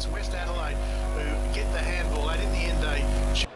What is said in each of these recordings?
It's West Adelaide who get the handball, and in the end they...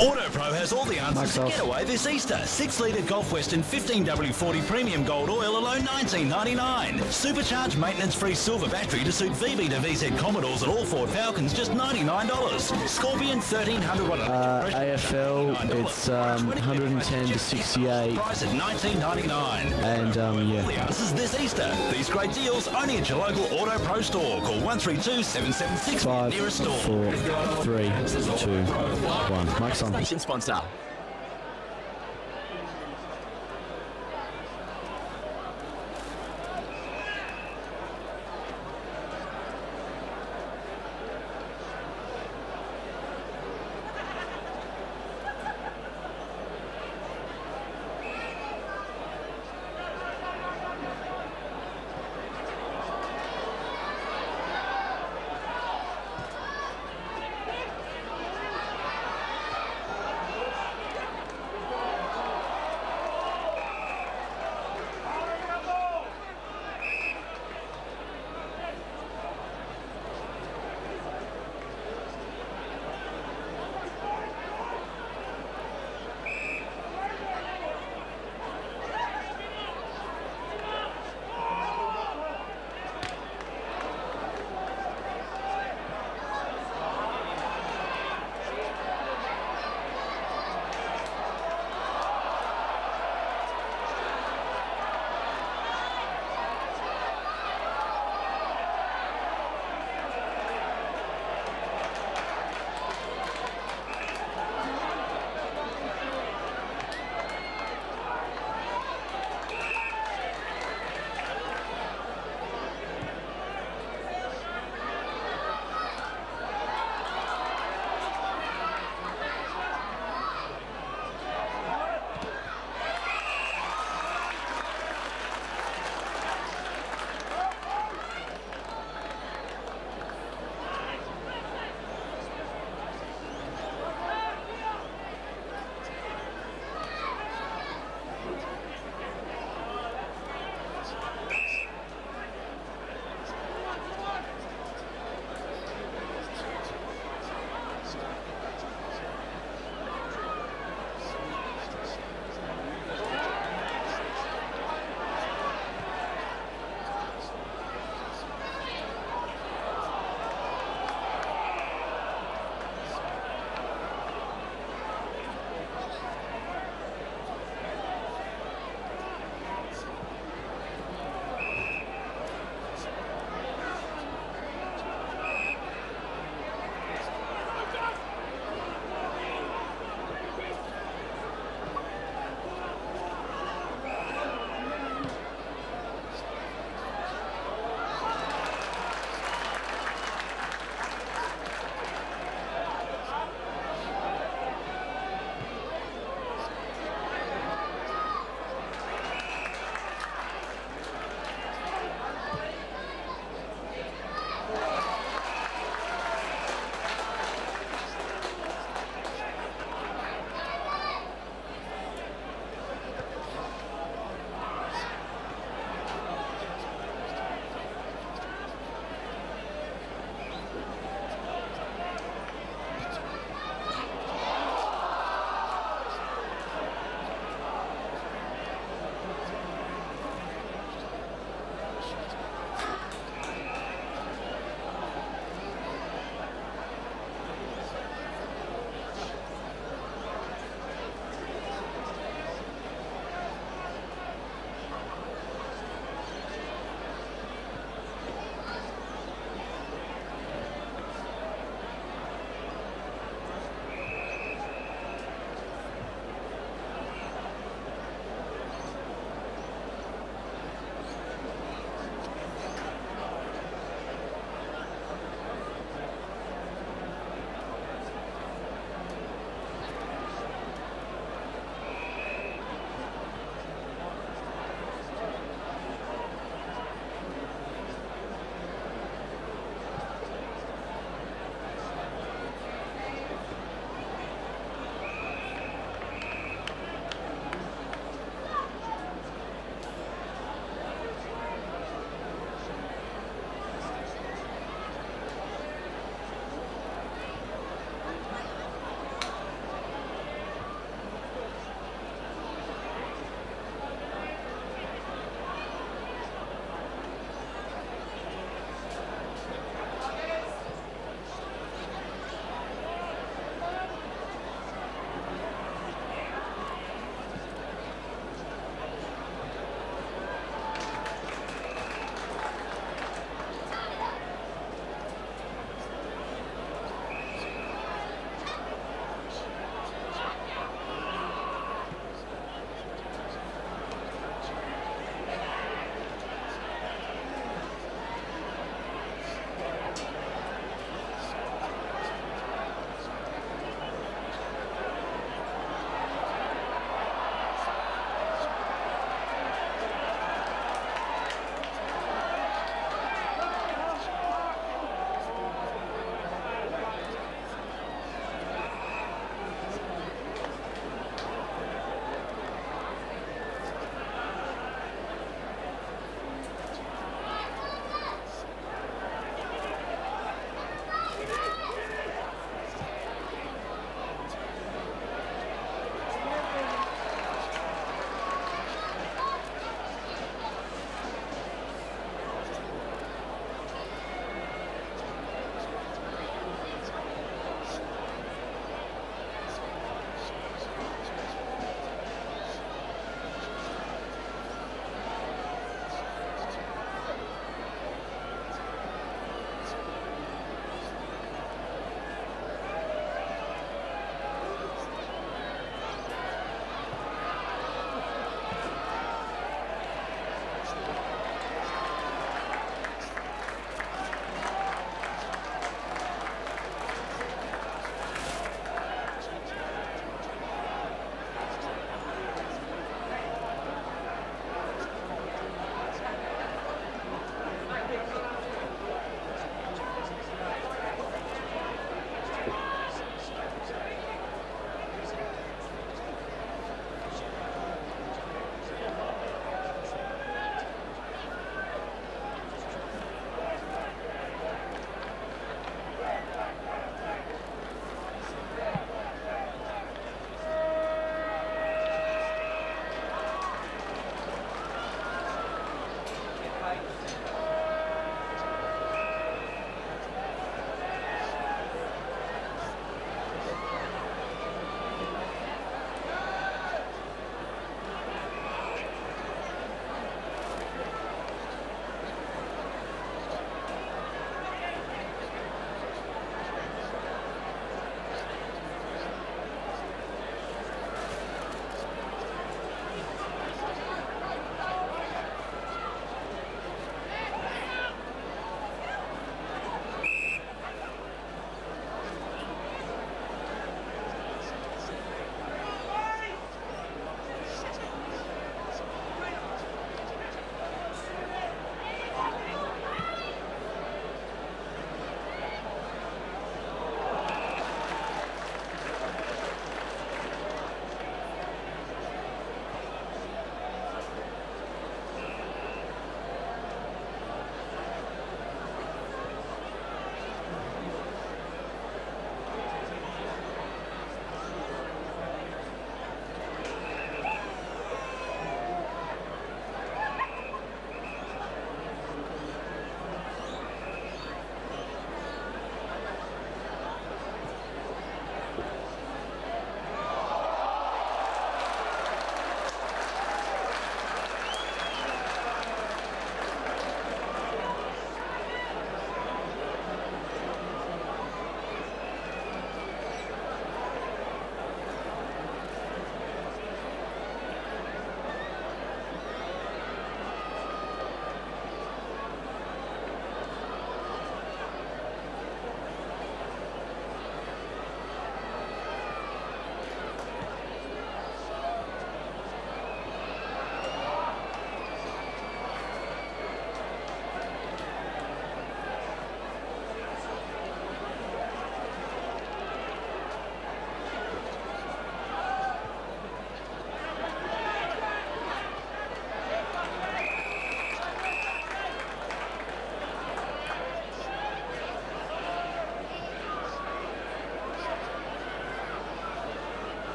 AutoPro has all the answers to get away this Easter. 6-litre Golf Western 15W40 Premium Gold Oil alone $19.99. Supercharged maintenance-free silver battery to suit VB to VZ Commodores and all Ford Falcons just $99. Scorpion 1300 watt. AFL, it's 110 to 68. Price at $19.99. And yeah. All the answers this Easter. These great deals only at your local AutoPro store. Call 132-776 for your nearest store. 4, 3, 2, 1. Mike's on. Station sponsor.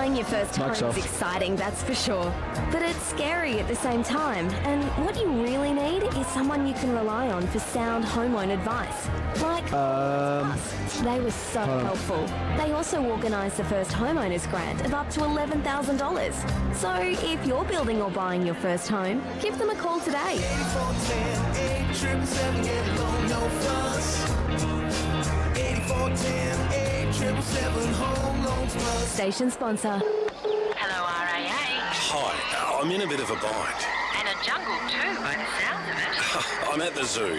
Buying your first home Mike's off. is exciting, that's for sure. But it's scary at the same time. And what you really need is someone you can rely on for sound home loan advice. Like us. They were so helpful. They also organised the first homeowners grant of up to $11,000. So if you're building or buying your first home, give them a call today. 8410 877 get low, no fuss. 8410 877 home loans plus. Station sponsor. Hello, RAA. Hi, I'm in a bit of a bind. And a jungle too, by the sounds of it. I'm at the zoo.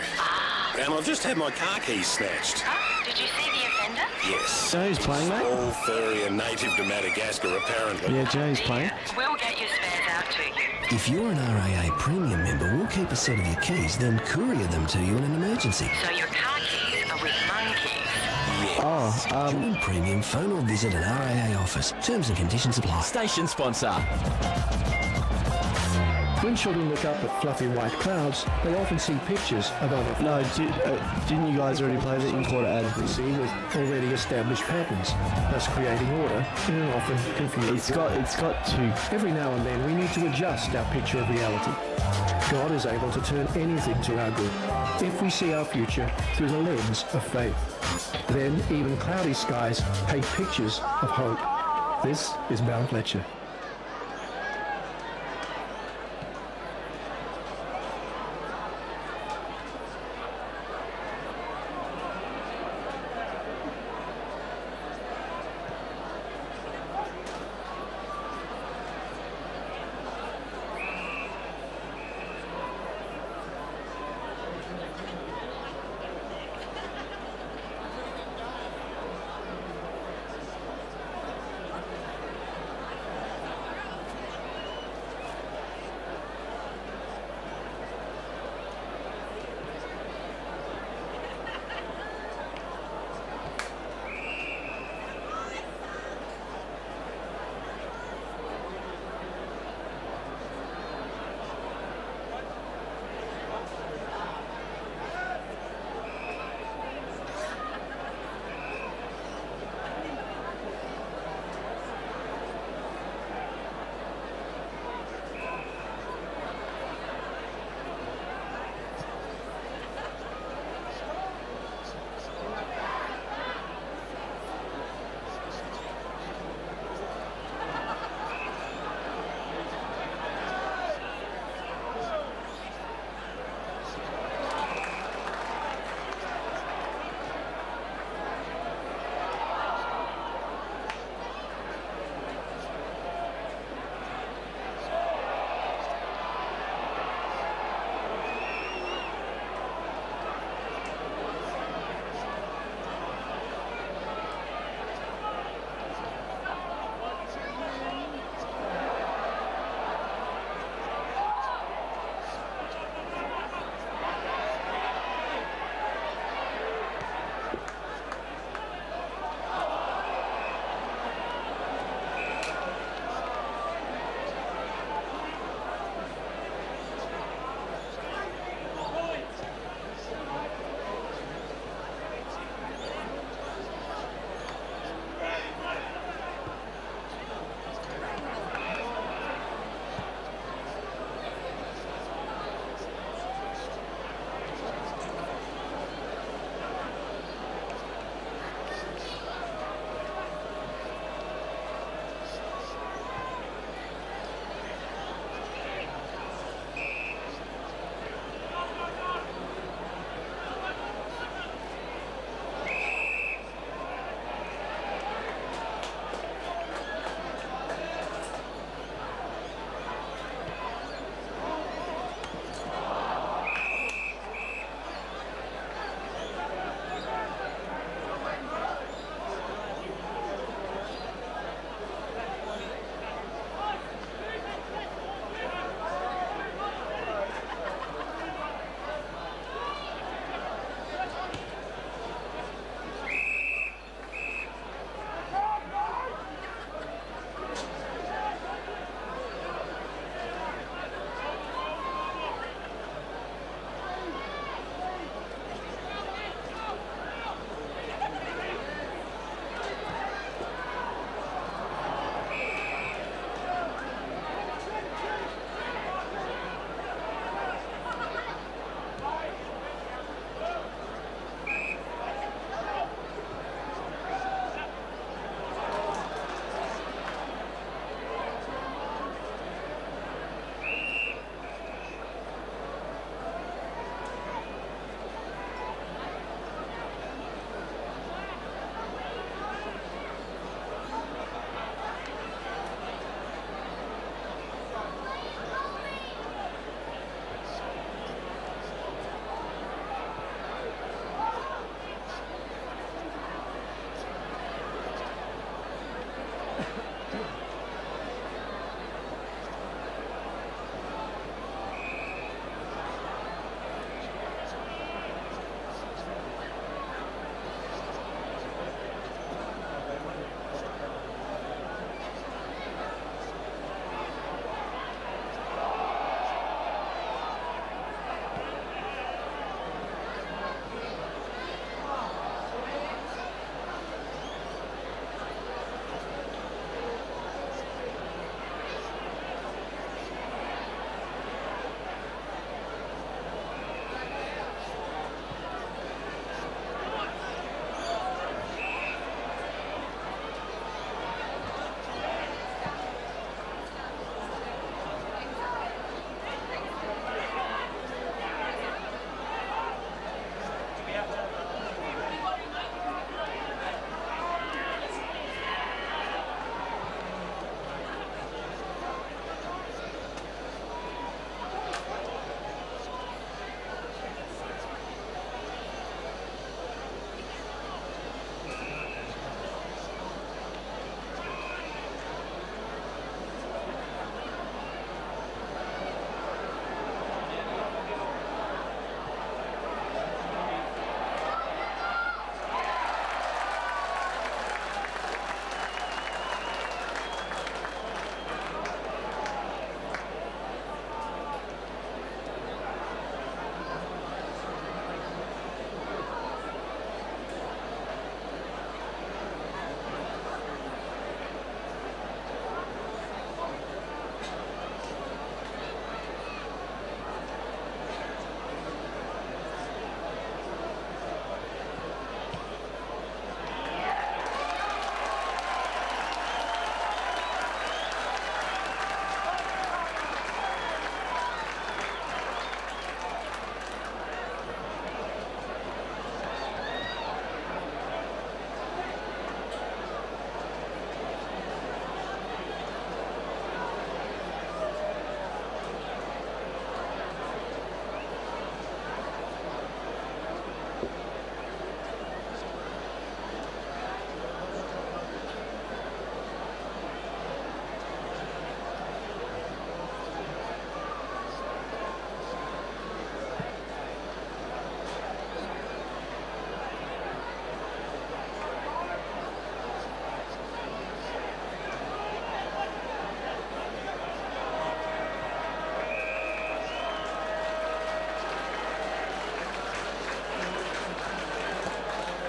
And I've just had my car keys snatched. Oh, did you see the offender? Yes. Joe's playing, mate. All furry and native to Madagascar, apparently. Yeah, Joe's playing. We'll get your spares out to you. If you're an RAA premium member, we'll keep a set of your keys, then courier them to you in an emergency. So your car keys are with monkeys. Join premium, phone or visit an RAA office. Terms and conditions apply. Station sponsor. When children look up at fluffy white clouds, they often see pictures of other No, didn't you guys already play the in-quarter ad? see with already established patterns, thus creating order in an often confusing. It's got two. Every now and then we need to adjust our picture of reality. God is able to turn anything to our good if we see our future through the lens of faith. Then even cloudy skies paint pictures of hope. This is Mount Fletcher.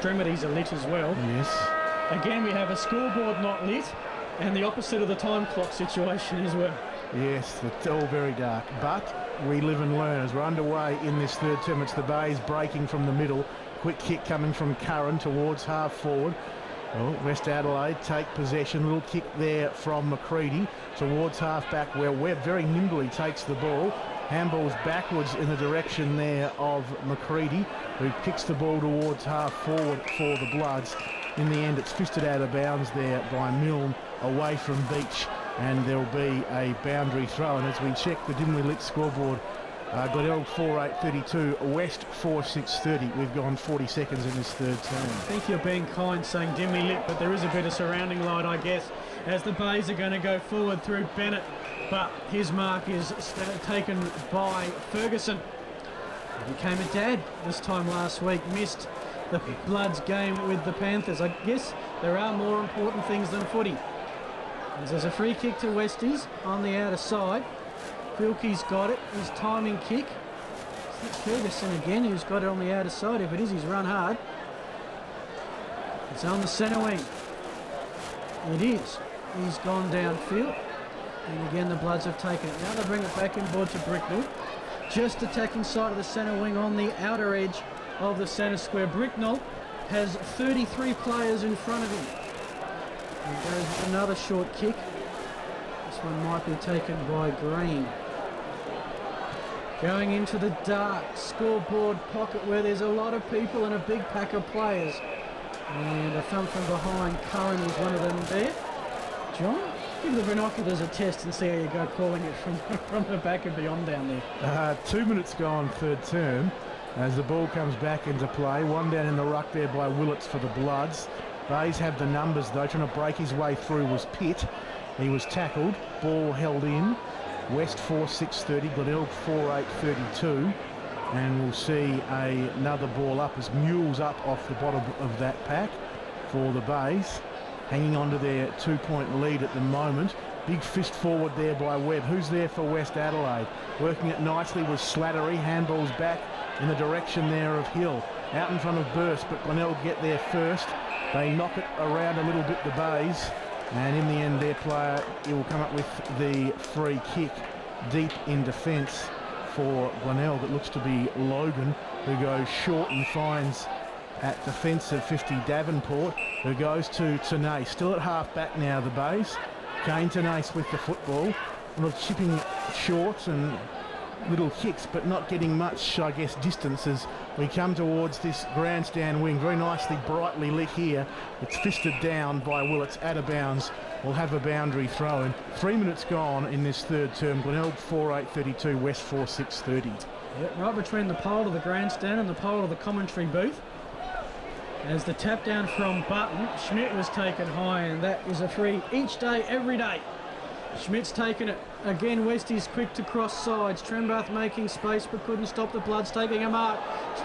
extremities are lit as well. Yes. Again, we have a scoreboard not lit, and the opposite of the time clock situation as well. Yes, it's all very dark, but we live and learn as we're underway in this third term. It's the Bays breaking from the middle. Quick kick coming from Curran towards half forward. Well, West Adelaide take possession. Little kick there from McCready towards half back where Webb very nimbly takes the ball. Handballs backwards in the direction there of McCready, who kicks the ball towards half forward for the Bloods. In the end, it's fisted out of bounds there by Milne away from Beach, and there'll be a boundary throw. And as we check the dimly lit scoreboard, Glenelg 4:8:32, West 4:6:30. We've gone 40 seconds in this third term. I think you're being kind saying dimly lit, but there is a bit of surrounding light, I guess, as the Bays are going to go forward through Bennett. But his mark is taken by Ferguson. He became a dad this time last week, missed the Bloods game with the Panthers. I guess there are more important things than footy. As there's a free kick to Westies on the outer side. Filkey's got it, his timing kick. It's Ferguson again who's got it on the outer side. If it is, he's run hard. It's on the centre wing. It is. He's gone downfield. And again, the Bloods have taken it. Now they bring it back inboard to Bricknell. Just attacking side of the centre wing on the outer edge of the centre square. Bricknell has 33 players in front of him. And goes with another short kick. This one might be taken by Green. Going into the dark scoreboard pocket where there's a lot of people and a big pack of players. And a thump from behind. Curran was one of them there. John? Give the binoculars a test and see how you go calling it from the back and beyond down there. 2 minutes gone third term as the ball comes back into play. One down in the ruck there by Willits for the Bloods. Bays have the numbers though. Trying to break his way through was Pitt. He was tackled. Ball held in. West 4:6:30. Glenelg 4:8:32. And we'll see another ball up as Mules up off the bottom of that pack for the Bays. Hanging on to their 2-point lead at the moment. Big fist forward there by Webb. Who's there for West Adelaide? Working it nicely was Slattery. Handballs back in the direction there of Hill. Out in front of Burst, but Glenelg get there first. They knock it around a little bit, the Bays. And in the end, their player, he will come up with the free kick deep in defence for Glenelg. It looks to be Logan, who goes short and finds at defensive 50 Davenport, who goes to Tanay. Still at half back now, the Bays. Kane Tanay with the football. Chipping short and little kicks, but not getting much, I guess, distance as we come towards this grandstand wing. Very nicely, brightly lit here. It's fisted down by Willits, out of bounds. We'll have a boundary throw in. 3 minutes gone in this third term. Glenelg 4:8:32, West 4:6:30. Yep, right between the pole of the grandstand and the pole of the commentary booth. As the tap down from Button, Schmidt was taken high, and that is a free each day, every day. Schmidt's taken it. Again, Westies quick to cross sides. Trembath making space but couldn't stop the Bloods taking a mark.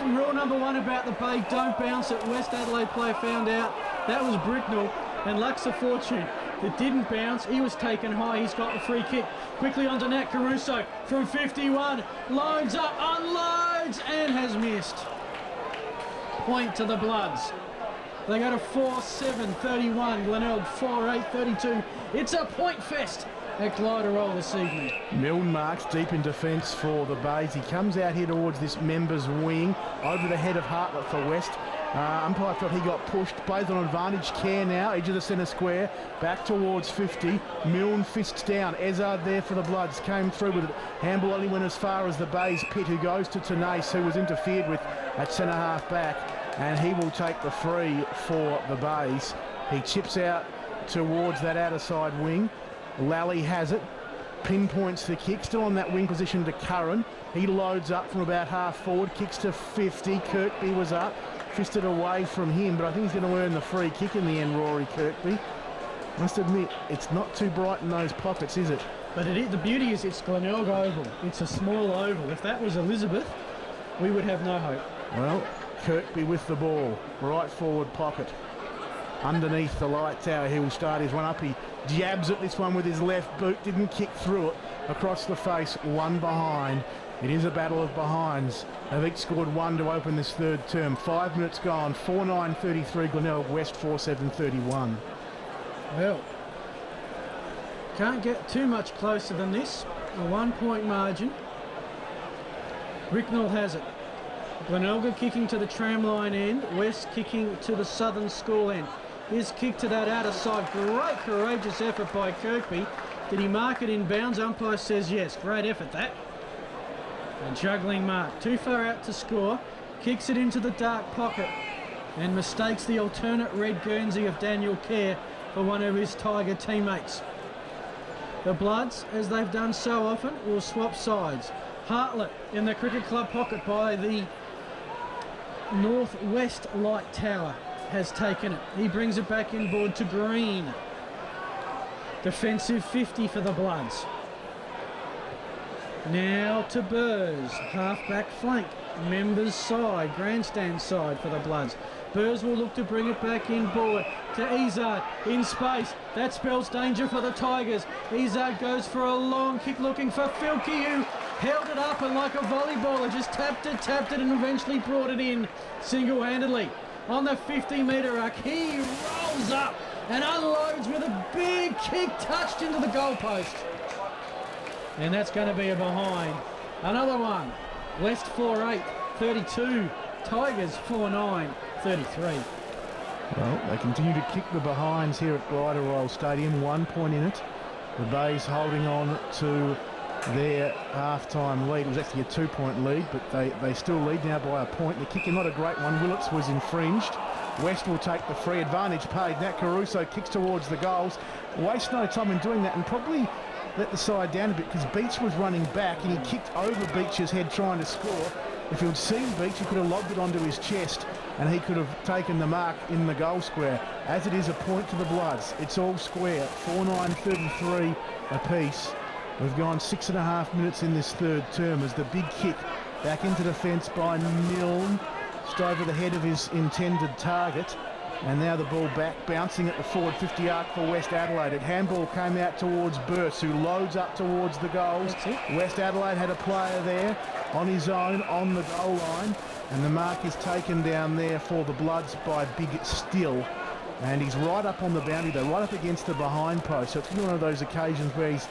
Rule number one about the Bay, don't bounce it. West Adelaide player found out. That was Bricknell, and Lux of Fortune. It didn't bounce. He was taken high. He's got the free kick. Quickly onto Nat Caruso from 51. Loads up, unloads, and has missed. Point to the Bloods. They go to 4:7:31. Glenelg 4:8:32. It's a point fest at Gliderol this evening. Milne marks deep in defence for the Bays. He comes out here towards this members wing over the head of Hartlett for West. Umpire felt he got pushed. Plays on advantage. Care now. Edge of the centre square. Back towards 50. Milne fists down. Ezard there for the Bloods. Came through with it. Handball only went as far as the Bays. Pitt, who goes to Tanase, who was interfered with at centre half back. And he will take the free for the Bays. He chips out towards that outer side wing. Lally has it. Pinpoints the kick. Still on that wing position to Curran. He loads up from about half forward. Kicks to 50. Kirkby was up. Fisted away from him, but I think he's going to earn the free kick in the end, Rory Kirkby. Must admit, it's not too bright in those pockets, is it? But the beauty is it's Glenelg Oval. It's a small oval. If that was Elizabeth, we would have no hope. Well, Kirkby with the ball. Right forward pocket. Underneath the light tower, he will start his run up. He jabs at this one with his left boot, didn't kick through it. Across the face, one behind. It is a battle of behinds. They've each scored one to open this third term. 5 minutes gone, 4-9-33, Glenelg West 4-7-31. Well, can't get too much closer than this. A 1 point margin. Ricknell has it. Glenelg kicking to the tramline end, West kicking to the southern school end. His kick to that outer side, great courageous effort by Kirkby. Did he mark it in bounds? Umpire says yes, great effort that. A juggling mark, too far out to score, kicks it into the dark pocket and mistakes the alternate red Guernsey of Daniel Kerr for one of his Tiger teammates. The Bloods, as they've done so often, will swap sides. Hartlett in the cricket club pocket by the northwest light tower has taken it. He brings it back inboard to Green. Defensive 50 for the Bloods. Now to Burrs, half-back flank, members side, grandstand side for the Bloods. Burrs will look to bring it back inboard to Izard in space. That spells danger for the Tigers. Izard goes for a long kick looking for Filkey, who held it up and like a volleyballer just tapped it and eventually brought it in single-handedly. On the 50-metre arc, he rolls up and unloads with a big kick touched into the goalpost. And that's going to be a behind. Another one. West 4-8, 32. Tigers 4-9, 33. Well, they continue to kick the behinds here at Glider Roll Stadium. 1 point in it. The Bays holding on to their half-time lead. It was actually a 2-point lead, but they still lead now by a point. The kicker, not a great one. Willits was infringed. West will take the free. Advantage paid. Nat Caruso kicks towards the goals. Waste no time in doing that and probably let the side down a bit because Beach was running back and he kicked over Beach's head trying to score. If he'd seen Beach, he could have lobbed it onto his chest and he could have taken the mark in the goal square. As it is, a point to the Bloods. It's all square. 4-9-33 apiece. We've gone 6.5 minutes in this third term as the big kick back into defence by Milne. Just over the head of his intended target. And now the ball back, bouncing at the forward 50 arc for West Adelaide. A handball came out towards Burst, who loads up towards the goals. West Adelaide had a player there on his own on the goal line. And the mark is taken down there for the Bloods by Big Still. And he's right up on the boundary, though, right up against the behind post. So it's one of those occasions where he's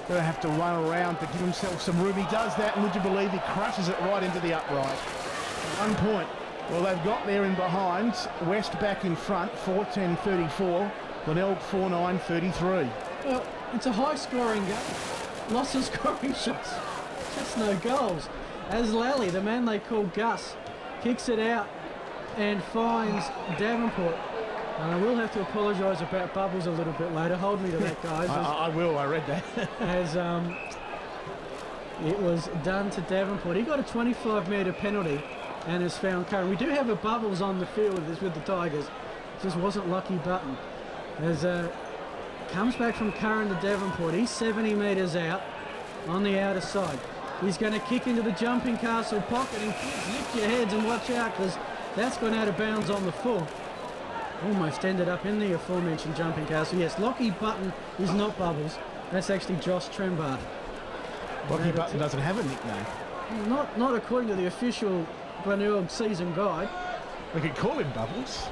going to have to run around to give himself some room. He does that, and would you believe he crushes it right into the upright. 1 point. Well, they've got there in behinds. West back in front, 4-10-34. Glenelg 4-9-33. Well, it's a high-scoring game. Lots of scoring shots. Just no goals. As Lally, the man they call Gus, kicks it out and finds Davenport. And I will have to apologise about Bubbles a little bit later. Hold me to that, guys. I will, I read that. As it was done to Davenport. He got a 25-metre penalty and has found Curran. We do have a Bubbles on the field with the Tigers. Just wasn't lucky button. As comes back from Curran to Davenport. He's 70 metres out on the outer side. He's going to kick into the jumping castle pocket and lift your heads and watch out because that's gone out of bounds on the full. Almost ended up in the aforementioned jumping castle. Yes, Lockie Button is not Bubbles. That's actually Josh Trembarth. Lockie Button doesn't have a nickname. Not according to the official Glenelg season guide. We could call him Bubbles.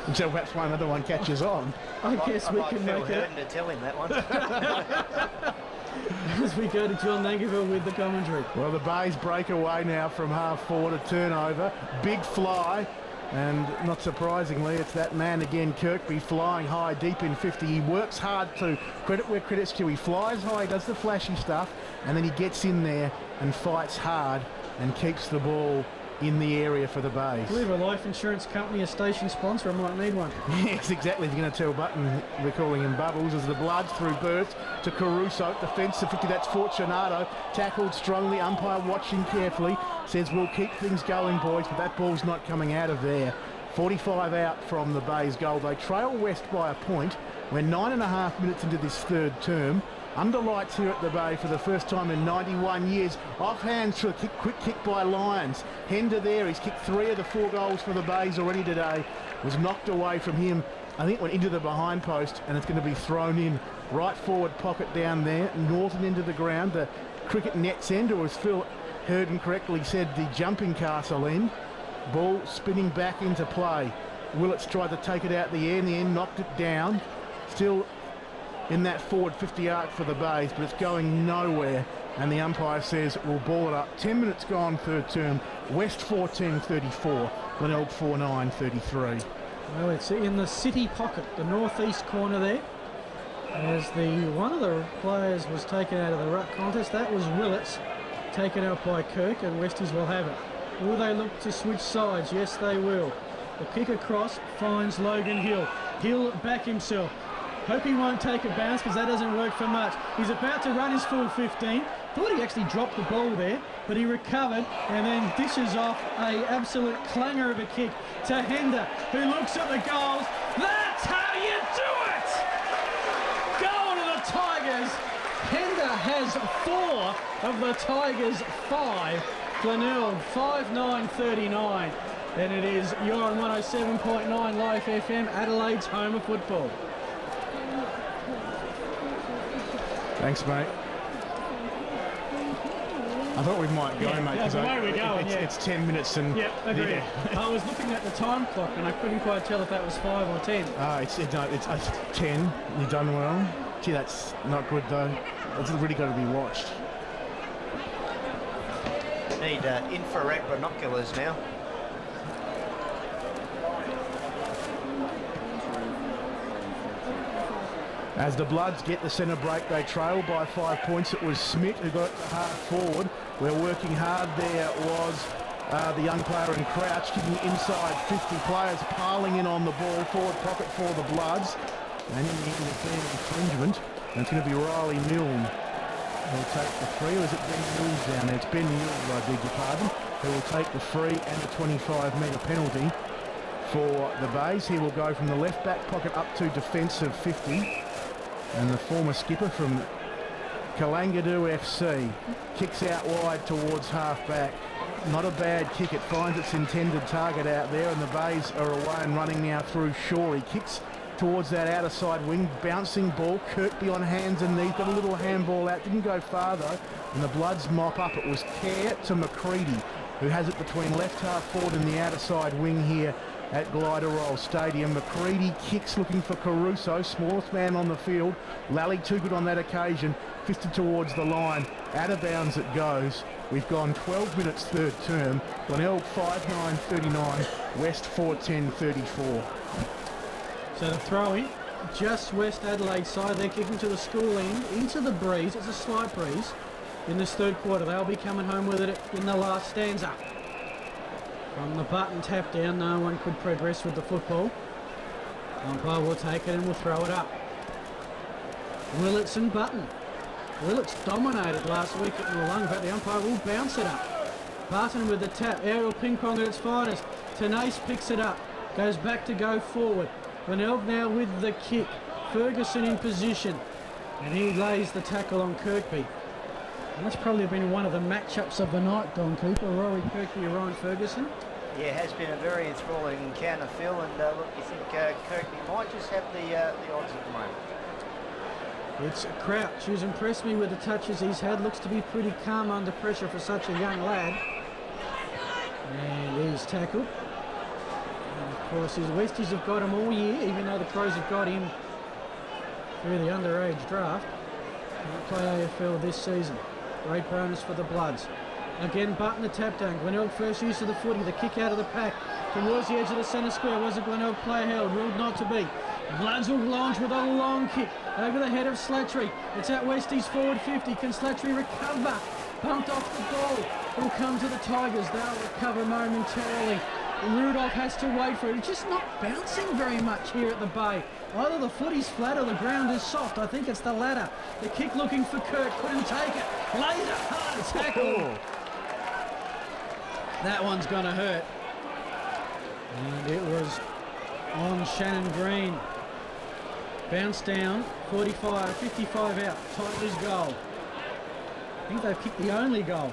Until perhaps one other one catches on. I guess we can make it. To tell him that one. As we go to John Nankerville with the commentary. Well, the Bays break away now from half forward, a turnover. Big fly. And not surprisingly, it's that man again, Kirkby, flying high, deep in 50. He works hard to credit where credit's due. He flies high, does the flashy stuff, and then he gets in there and fights hard and keeps the ball in the area for the Bays. I believe a life insurance company, a station sponsor, I might need one. Yes, exactly. If you're going to tell Button, we're calling him Bubbles, as the Bloods through Burst to Caruso. Defensive 50, that's Fortunato. Tackled strongly, umpire watching carefully. Says we'll keep things going, boys, but that ball's not coming out of there. 45 out from the Bays goal. They trail West by a point. We're 9.5 minutes into this third term. Under lights here at the Bay for the first time in 91 years. Off hands for a quick kick by Lyons. Hender there, he's kicked 3 of the 4 goals for the Bays already today. Was knocked away from him I think went into the behind post, and it's going to be thrown in. Right forward pocket down there, northern end of the ground, the cricket net's end, or as Phil Herden correctly said, the jumping castle end. Ball spinning back into play. Willits tried to take it out the air, in the end knocked it down. Still in that forward 50 arc for the Bays, but it's going nowhere. And the umpire says we'll ball it up. 10 minutes gone, third term. West 4-10-34, Glenelg 4-9-33. Well, it's in the city pocket, the northeast corner there. As one of the players was taken out of the ruck contest, that was Willits, taken out by Kirk, and Westies will have it. Will they look to switch sides? Yes, they will. The kick across finds Logan Hill. He'll back himself. Hope he won't take a bounce because that doesn't work for much. He's about to run his full 15. Thought he actually dropped the ball there, but he recovered and then dishes off a absolute clanger of a kick to Hender, who looks at the goals. That's how you do it! Goal to the Tigers. Hender has 4 of the Tigers' 5. Glenelg 5-9-39. Then it is, you're on 107.9 Life FM, Adelaide's home of football. Thanks, mate. I thought we might go, mate. That's the way we're going, it's 10 minutes and... Yep, agreed. Yeah. I was looking at the time clock and I couldn't quite tell if that was 5 or 10. It's 10. You've done well. Gee, that's not good, though. It's really got to be watched. Need infrared binoculars now. As the Bloods get the centre break, they trail by 5 points. It was Smith who got the hard forward. We're working hard. There was the young player in Crouch kicking inside 50 players, piling in on the ball, forward pocket for the Bloods. And in the end, it's been an infringement. And it's going to be Riley Milne who'll take the free, or is it Ben Mills down there? It's Ben Mills, I beg your pardon, who will take the free and the 25-metre penalty for the Bays. He will go from the left back pocket up to defensive 50. And the former skipper from Kalangadoo FC kicks out wide towards half back. Not a bad kick. It finds its intended target out there, and the Bays are away and running now through Shaw. He kicks towards that outer side wing, bouncing ball. Kirkby on hands and knees, got a little handball out, didn't go far though, and the Bloods mop up. It was Kerr to McCready, who has it between left half forward and the outer side wing here at Glider Roll Stadium. McCready kicks looking for Caruso, smallest man on the field. Lally too good on that occasion, fisted towards the line. Out of bounds it goes. We've gone 12 minutes third term. Glenelg 5-9-39, West 4-10-34. So the throw-in, just West Adelaide side. They're kicking to the school end, into the breeze. It's a slight breeze in this third quarter. They'll be coming home with it in the last stanza. From the button tap down, no one could progress with the football. Umpire will take it and will throw it up. Willits and Button. Willits dominated last week at Wollonga, but the umpire will bounce it up. Button with the tap, aerial ping pong at its finest. Tenace picks it up, goes back to go forward. Glenelg now with the kick. Ferguson in position, and he lays the tackle on Kirkby. And that's probably been one of the matchups of the night, Don Cooper. Rory Kirkby or Ryan Ferguson. Yeah, it has been a very enthralling encounter, Phil, and look, you think Kirkby might just have the odds at the moment. It's Crouch, who's impressed me with the touches he's had. Looks to be pretty calm under pressure for such a young lad. And he's tackled. And of course, his Westies have got him all year, even though the Crows have got him through the underage draft. He'll play AFL this season. Great bonus for the Bloods. Again, Button the tap down. Glenelg first use of the footy. The kick out of the pack towards the edge of the centre square. Was a Glenelg player held? Ruled not to be. Bloods will launch with a long kick over the head of Slattery. It's at Westies forward 50. Can Slattery recover? Bumped off the ball. Will come to the Tigers. They'll recover momentarily. Rudolph has to wait for it. It's just not bouncing very much here at the Bay. Either the footy's flat or the ground is soft. I think it's the latter. The kick looking for Kirk. Couldn't take it. Laser hard tackle. That one's going to hurt. And it was on Shannon Green. Bounce down. 45, 55 out. Tigers goal. I think they've kicked the only goal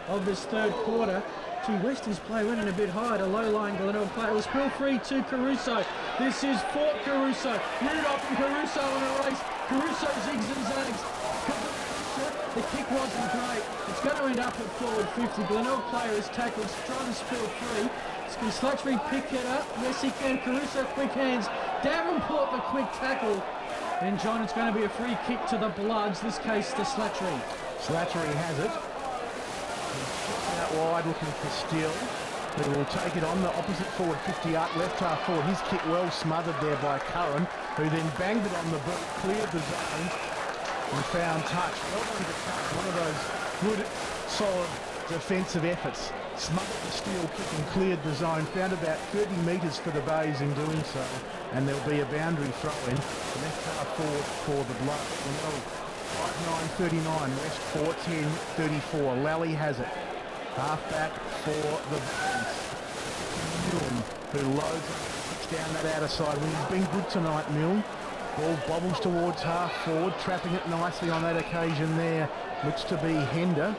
of this third quarter Actually, Westie's play went in a bit higher to low-lying Glenelg play. It was still free to Caruso. This is Fort Caruso. Rudolph and Caruso in a race. Caruso zigs and zags. The kick wasn't great. It's going to end up at forward 50. Glenelg player is tackled, trying to spill free. Can Slattery pick it up? Yes, he can. Caruso, quick hands. Davenport, the quick tackle. And John, it's going to be a free kick to the Bloods, this case to Slattery. Slattery has it. He's out wide looking for Steele, who will take it on the opposite forward 50 up, left half forward. His kick well smothered there by Curran, who then banged it on the boot, cleared the zone and found touch. Well done to Curran, one of those good, solid defensive efforts. Smothered the Steele kick and cleared the zone, found about 30 metres for the Bays in doing so, and there'll be a boundary throw in. Left half forward for the Blood. 5-9-39, West 4-10-34. Lally has it. Half back for the Bays. Milne, who loads up, down that outer side. Well, he's been good tonight, Milne. Ball bobbles towards half forward, trapping it nicely on that occasion there. Looks to be Hender.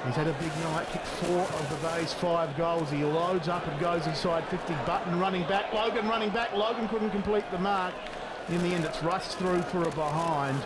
He's had a big night, kicked 4 of the Bays' 5 goals. He loads up and goes inside 50. Button running back, Logan running back. Logan couldn't complete the mark. In the end, it's rushed through for a behind.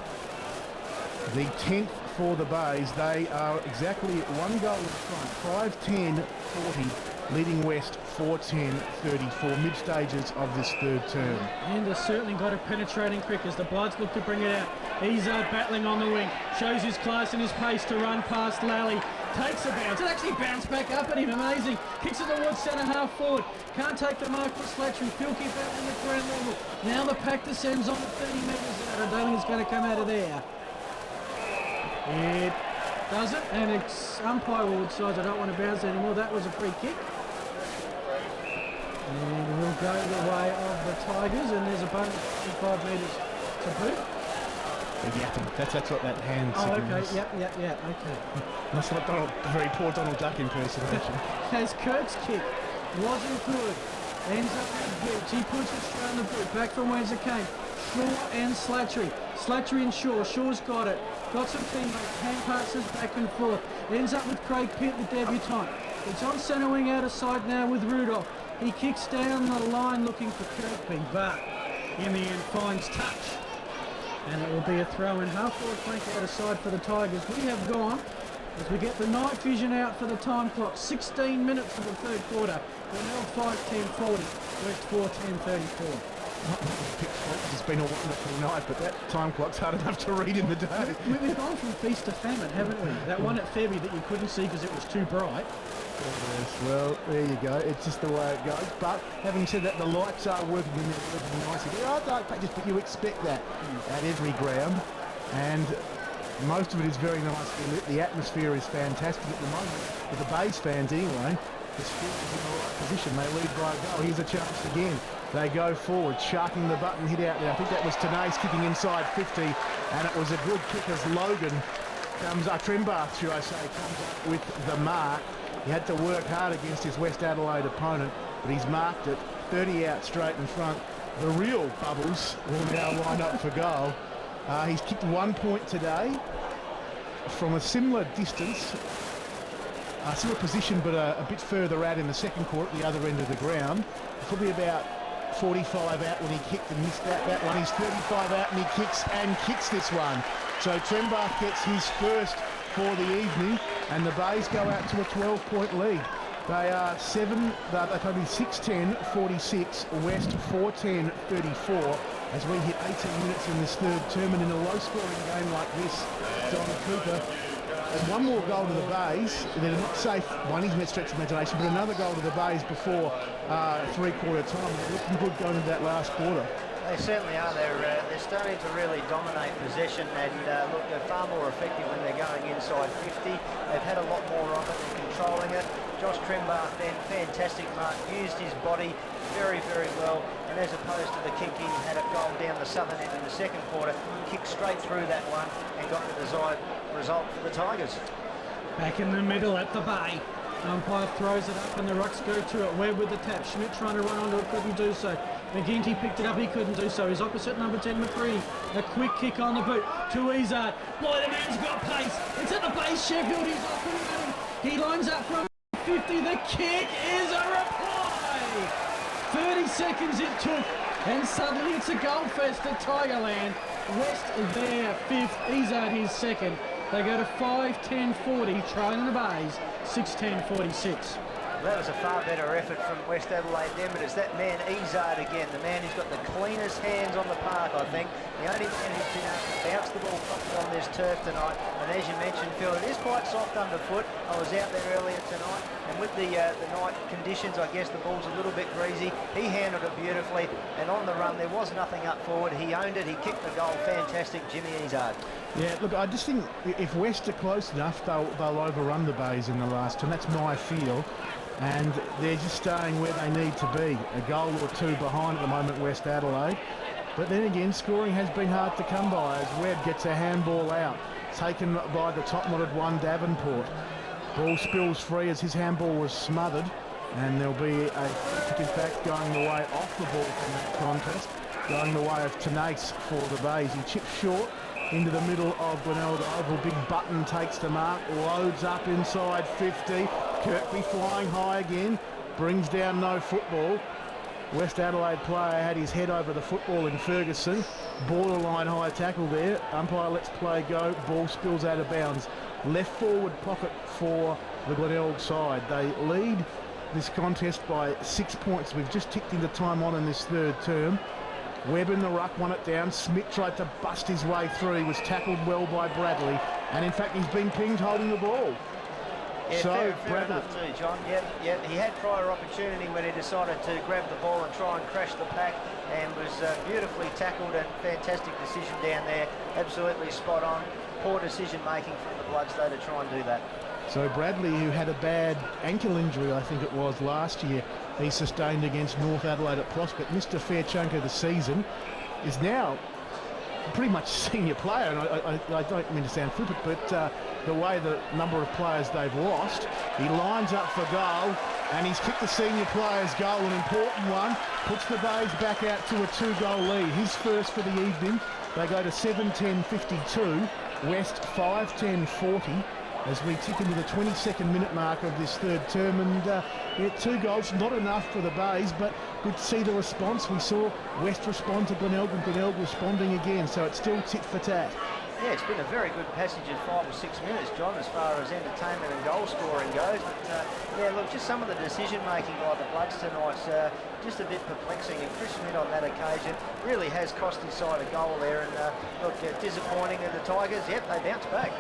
The 10th for the Bays. They are exactly 1 goal in front. 5-10-40, leading West 4-10-34. Mid-stages of this third term. Hender certainly got a penetrating quick as the Bloods look to bring it out. Izzard battling on the wing. Shows his class and his pace to run past Lally. Takes a bounce. It actually bounced back up at him. Amazing. Kicks it towards centre half forward. Can't take the mark for Slattery. Field kick out in the ground level. Now the pack descends on the 30 metres out. I don't think it's going to come out of there. It doesn't, and it's umpire will decide I don't want to bounce anymore. That was a free kick. And we'll go the way of the Tigers, and there's a bonus 5 metres to boot. Yapping. That's what that hand signal is. Okay, okay. That's not very poor Donald Duck impersonation. As Kirk's kick wasn't good, ends up with boots. He puts it straight on the boot, back from where it came. Shaw and Slattery. Slattery and Shaw. Shaw's got it. Got some teammates. Hand passes back and forth. Ends up with Craig Pitt, the debutant. It's on centre wing out of side now with Rudolph. He kicks down the line looking for Kirkby, but in the end finds touch. And it will be a throw in half forward flank out of side for the Tigers. We have gone, as we get the night vision out for the time clock, 16 minutes of the third quarter. We're now 5-10-40, West 4-10-34. It's been a wonderful night, but that time clock's hard enough to read in the day. We've gone from feast to famine, haven't we? That one at Febby that you couldn't see because it was too bright. Yes, well, there you go. It's just the way it goes. But having said that, the lights are working and they're working nicely. Oh, dark patches, but you expect that at every ground. And most of it is very nicely lit. The atmosphere is fantastic at the moment. With the Bays fans anyway, the Spurs is in the right position. They lead by a goal. Here's a chance again. They go forward, sharking the button, hit out there. I think that was Tanais kicking inside 50, and it was a good kick as Logan comes up, Trimbath, should I say, comes up with the mark. He had to work hard against his West Adelaide opponent, but he's marked it 30 out straight in front. The real Bubbles will now line up for goal. He's kicked 1 point today from a similar distance, a similar position, but a bit further out in the second quarter at the other end of the ground. Probably about 45 out when he kicked and missed that one. He's 35 out and he kicks this one. So Trembath gets his first for the evening, and the Bays go out to a 12-point lead. They are they're probably 6-10-46, West 4-10-34, as we hit 18 minutes in this third term, and in a low-scoring game like this, Don Cooper. And one more goal to the Bays. They're not safe by any stretch of imagination, but another goal to the Bays before three-quarter time. They're looking good going into that last quarter. They certainly are. They're starting to really dominate possession, and look, they're far more effective when they're going inside 50. They've had a lot more of it. They're controlling it. Josh Trimbath then, fantastic mark, used his body very, very well, and as opposed to the kicking, had it goal down the southern end in the second quarter, kicked straight through that one and got the desired result for the Tigers. Back in the middle at the Bay. Umpire throws it up and the Rucks go to it. Webb with the tap. Schmidt trying to run onto it, couldn't do so. McGinty picked it up, he couldn't do so. His opposite, number 10, McCready. A quick kick on the boot to Izzard. Boy, the man's got pace. It's at the base, Sheffield. He's off and running. He lines up from 50. The kick is a reply. 30 seconds it took, and suddenly it's a goal fest at Tigerland. West their 5th, Izard his 2nd. They go to 5-10-40, trailing the Bays 6-10-46. That was a far better effort from West Adelaide then, but it's that man Izard again, the man who's got the cleanest hands on the park, I think. The only man who's been able to bounce the ball properly on this turf tonight. And as you mentioned, Phil, it is quite soft underfoot. I was out there earlier tonight, and with the night conditions, I guess the ball's a little bit greasy. He handled it beautifully, and on the run, there was nothing up forward. He owned it, he kicked the goal. Fantastic, Jimmy Izard. Yeah, look, I just think if West are close enough, they'll overrun the Bays in the last, and that's my feel. And they're just staying where they need to be. A goal or two behind at the moment, West Adelaide. But then again, scoring has been hard to come by as Webb gets a handball out, taken by the top-knotted one, Davenport. Ball spills free as his handball was smothered, and there'll be a kick, in fact, going the way off the ball from that contest, going the way of Tenace for the Bays. He chips short into the middle of Glenelg Oval. Big Button takes the mark, loads up inside 50. Kirkby flying high again, brings down no football. West Adelaide player had his head over the football in Ferguson. Borderline high tackle there. Umpire lets play go. Ball spills out of bounds. Left forward pocket for the Glenelg side. They lead this contest by 6 points. We've just ticked into time on in this third term. Webb in the ruck won it down. Smith tried to bust his way through. He was tackled well by Bradley. And in fact, he's been pinged holding the ball. Yeah, so fair enough too, John. Yep. He had prior opportunity when he decided to grab the ball and try and crash the pack, and was beautifully tackled, and fantastic decision down there. Absolutely spot on. Poor decision making from the Bloods though to try and do that. So Bradley, who had a bad ankle injury, I think it was last year, he sustained against North Adelaide at Prospect, missed a fair chunk of the season, is now pretty much a senior player, and I don't mean to sound flippant, but the way the number of players they've lost, he lines up for goal, and he's kicked the senior player's goal, an important one, puts the Bays back out to a 2-goal lead, his first for the evening. They go to 7-10-52, West 5-10-40, as we tick into the 22nd minute mark of this third term, and 2 goals, not enough for the Bays, but good to see the response. We saw West respond to Glenelg, and Glenelg responding again, so it's still tit for tat. Yeah, it's been a very good passage of 5 or 6 minutes, John, as far as entertainment and goal scoring goes. But yeah, look, just some of the decision making by the Bloods tonight's just a bit perplexing. And Chris Smith on that occasion really has cost his side a goal there. And look, disappointing of the Tigers. Yep, they bounced back.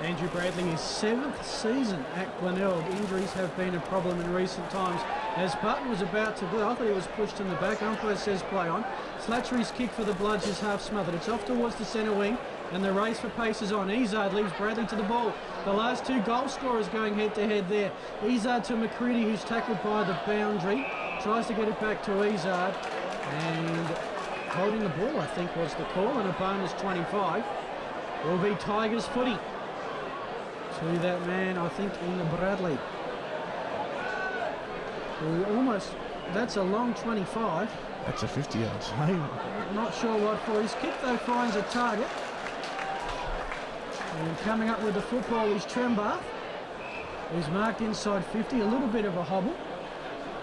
Andrew Bradley, his 7th season at Glenelg. Injuries have been a problem in recent times. As Button was about to go, I thought he was pushed in the back. Umpire says play on. Slattery's kick for the Bloods is half smothered. It's off towards the centre wing, and the race for pace is on. Izard leaves Bradley to the ball. The last 2 goal scorers going head-to-head there. Izard to McCready, who's tackled by the boundary. Tries to get it back to Izard, and holding the ball, I think, was the call, and a bonus 25. Will be Tigers footy. To that man, I think, in the Bradley. Almost, that's a long 25. That's a 50, I'd say. Not sure what for. His kick, though, finds a target. And coming up with the football is Trembath. He's marked inside 50, a little bit of a hobble.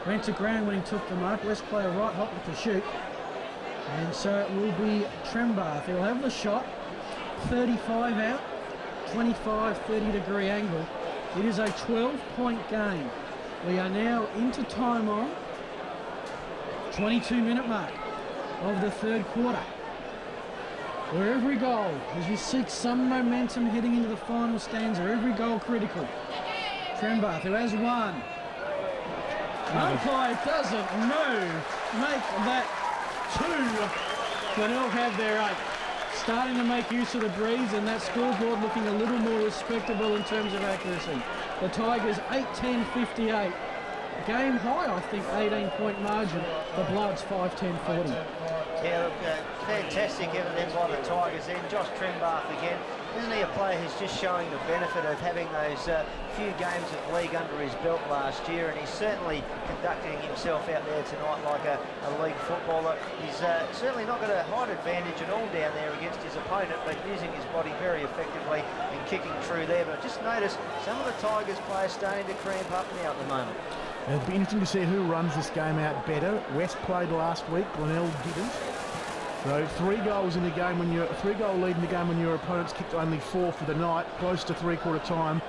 Went to ground when he took the mark. West player right hot to shoot. And so it will be Trembath. He'll have the shot. 35 out. 25, 30-degree angle. It is a 12-point game. We are now into time on 22-minute mark of the third quarter, where every goal, as we seek some momentum heading into the final stanza, every goal critical. Trembath, who has one. Umpire doesn't move. Make that 2. Glenelg have their 8. Starting to make use of the breeze, and that scoreboard looking a little more respectable in terms of accuracy. The Tigers 8-10-58. Game high, I think, 18-point margin. The Bloods 5-10-40. Yeah, look, fantastic effort then by the Tigers then. Josh Trembath again. Isn't he a player who's just showing the benefit of having those few games of league under his belt last year, and he's certainly conducting himself out there tonight like a league footballer. He's certainly not got a height advantage at all down there against his opponent, but using his body very effectively and kicking through there. But just notice some of the Tigers players starting to cramp up now at the moment. It'd be interesting to see who runs this game out better. West played last week, Glenelg didn't. So 3 goals in the game when you're 3-goal lead in the game when your opponent's kicked only 4 for the night, close to three-quarter time,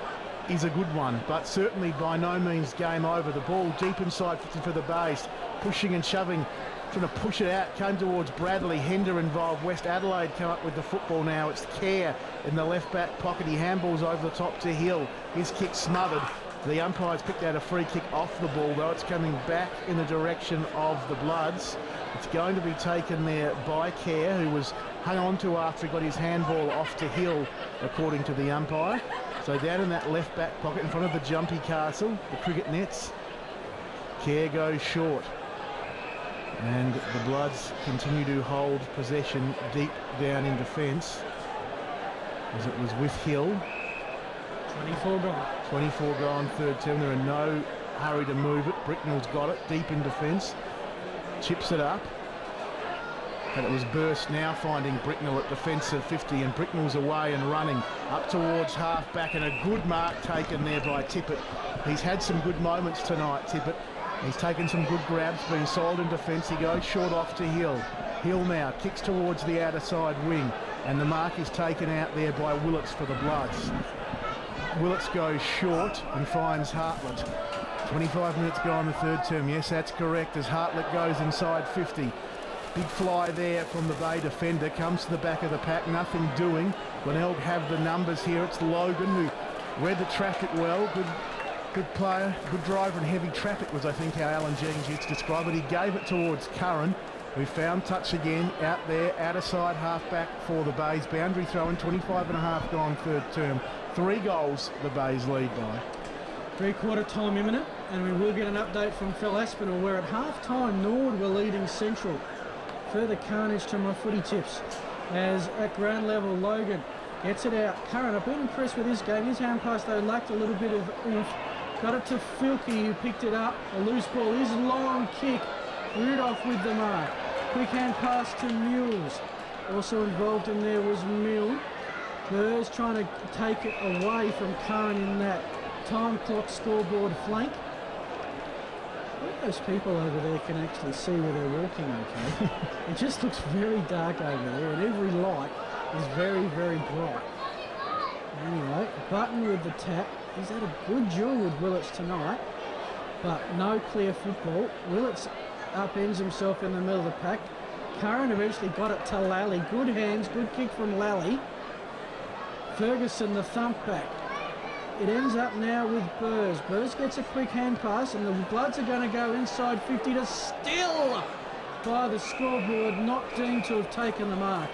is a good one. But certainly by no means game over. The ball deep inside for the base, pushing and shoving, trying to push it out, came towards Bradley. Hender involved. West Adelaide come up with the football now. It's Kerr in the left back pocket. He handballs over the top to Hill. His kick smothered. The umpires picked out a free kick off the ball, though. It's coming back in the direction of the Bloods. It's going to be taken there by Kerr, who was hung on to after he got his handball off to Hill, according to the umpire. So down in that left back pocket in front of the jumpy castle, the cricket nets, Kerr goes short. And the Bloods continue to hold possession deep down in defence, as it was with Hill. 24 gone. 24 gone, third term. They're in no hurry to move it. Bricknell's got it deep in defence. Chips it up. And it was Burst now finding Bricknell at defensive 50, and Bricknell's away and running up towards half back, and a good mark taken there by Tippett. He's had some good moments tonight, Tippett. He's taken some good grabs, been solid in defence. He goes short off to Hill. Hill now kicks towards the outer side wing, and the mark is taken out there by Willits for the Bloods. Willits goes short and finds Hartlett. 25 minutes gone the third term. Yes, that's correct, as Hartlett goes inside 50. Big fly there from the Bay defender. Comes to the back of the pack. Nothing doing. Glenelg have the numbers here. It's Logan, who read the traffic well. Good player, good driver, and heavy traffic was, I think, how Alan Jenkins used to describe it. He gave it towards Curran, who found touch again out there, outer side half-back for the Bays. Boundary throw in, 25.5 gone third term. 3 goals the Bays lead by. Three-quarter time imminent, and we will get an update from Phil Aspinall, where at half-time Nord were leading Central. Further carnage to my footy tips, as at ground level Logan gets it out. Curran, I've been impressed with his game. His hand pass, though, lacked a little bit of oomph. Got it to Filkey, who picked it up. A loose ball, his long kick, reared off with the mark. Quick hand pass to Mules. Also involved in there was Milne. Burrs trying to take it away from Curran in that time clock scoreboard flank. I hope those people over there can actually see where they're walking okay. It just looks very dark over there, and every light is very, very bright. Anyway, Button with the tap. He's had a good duel with Willits tonight, but no clear football. Willits upends himself in the middle of the pack. Curran eventually got it to Lally. Good hands, good kick from Lally. Ferguson, the thump back. It ends up now with Burrs. Burrs gets a quick hand pass, and the Bloods are going to go inside 50 to still by the scoreboard, not deemed to have taken the mark.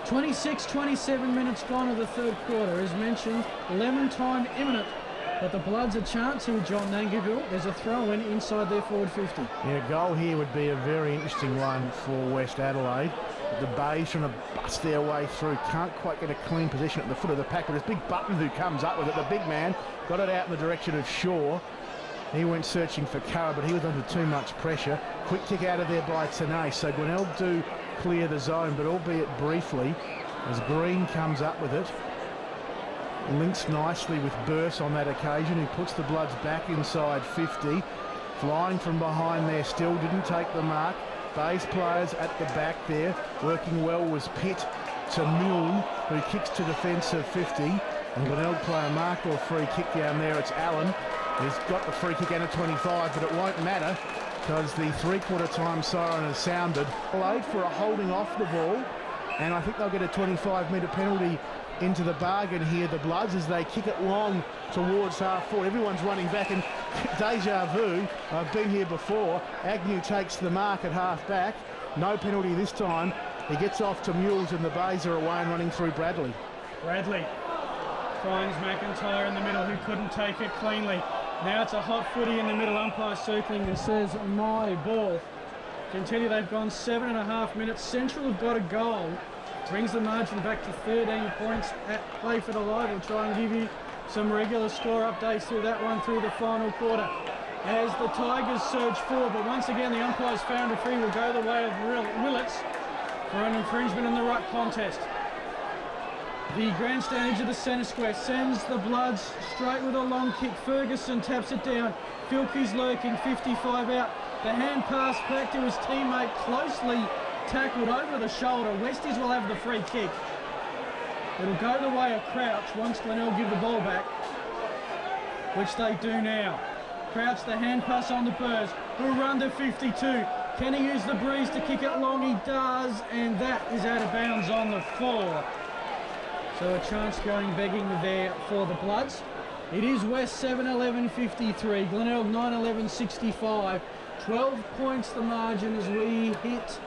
26-27 minutes gone of the third quarter. As mentioned, lemon time imminent. But the Bloods a chance here, John Nangerville. There's a throw-in inside their forward 50. Yeah, a goal here would be a very interesting one for West Adelaide. The Bays trying to bust their way through. Can't quite get a clean position at the foot of the pack, but it's Big Button who comes up with it. The big man got it out in the direction of Shaw. He went searching for Curra, but he was under too much pressure. Quick kick out of there by Tanay. So Glenelg do clear the zone, but albeit briefly, as Green comes up with it. Links nicely with Burse on that occasion, who puts the Bloods back inside 50. Flying from behind there still, didn't take the mark. Bays players at the back there. Working well was Pitt to Milne, who kicks to defensive 50. And Glenelg play a mark or free kick down there. It's Allen. He's got the free kick and a 25, but it won't matter because the three-quarter time siren has sounded. Played for a holding off the ball, and I think they'll get a 25-metre penalty into the bargain here, the Bloods, as they kick it long towards half forward. Everyone's running back, and deja vu, I've been here before. Agnew takes the mark at half back. No penalty this time. He gets off to Mules, and the Bays are away and running through Bradley. Bradley finds McIntyre in the middle, who couldn't take it cleanly. Now it's a hot footy in the middle, umpire circling and says, my ball. Continue, they've gone 7.5 minutes. Central have got a goal. brings the margin back to 13 points at play for the live. We'll try and give you some regular score updates through that one through the final quarter as the Tigers surge forward, but once again the umpires found a free will go the way of Willits for an infringement in the ruck contest. The grandstand edge of the centre square sends the Bloods straight with a long kick. Ferguson taps it down. Filkey's lurking, 55 out. The hand pass back to his teammate, closely tackled over the shoulder. Westies will have the free kick. It'll go the way of Crouch once Glenelg give the ball back, which they do now. Crouch, the hand pass on the Burrs, who run to 52. Can he use the breeze to kick it long? He does, and that is out of bounds on the floor. So a chance going begging there for the Bloods. It is West 7-11-53, Glenelg 9-11-65. 12 points the margin as we hit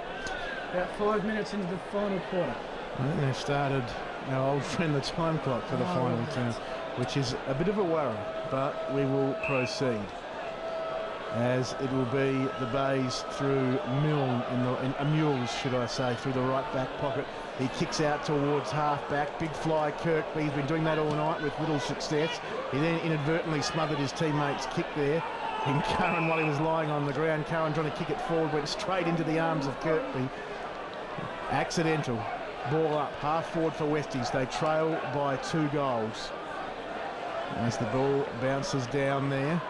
about 5 minutes into the final quarter. I think they've started our old friend the time clock for the final term, which is a bit of a worry, but we will proceed. As it will be the Bays through Mules, should I say, through the right back pocket. He kicks out towards half back. Big fly, Kirkby. He's been doing that all night with little success. He then inadvertently smothered his teammate's kick there. And Curran, while he was lying on the ground, Curran trying to kick it forward, went straight into the arms of Kirkby. Accidental. Ball up, half forward for Westies. They trail by 2 goals. As the ball bounces down there.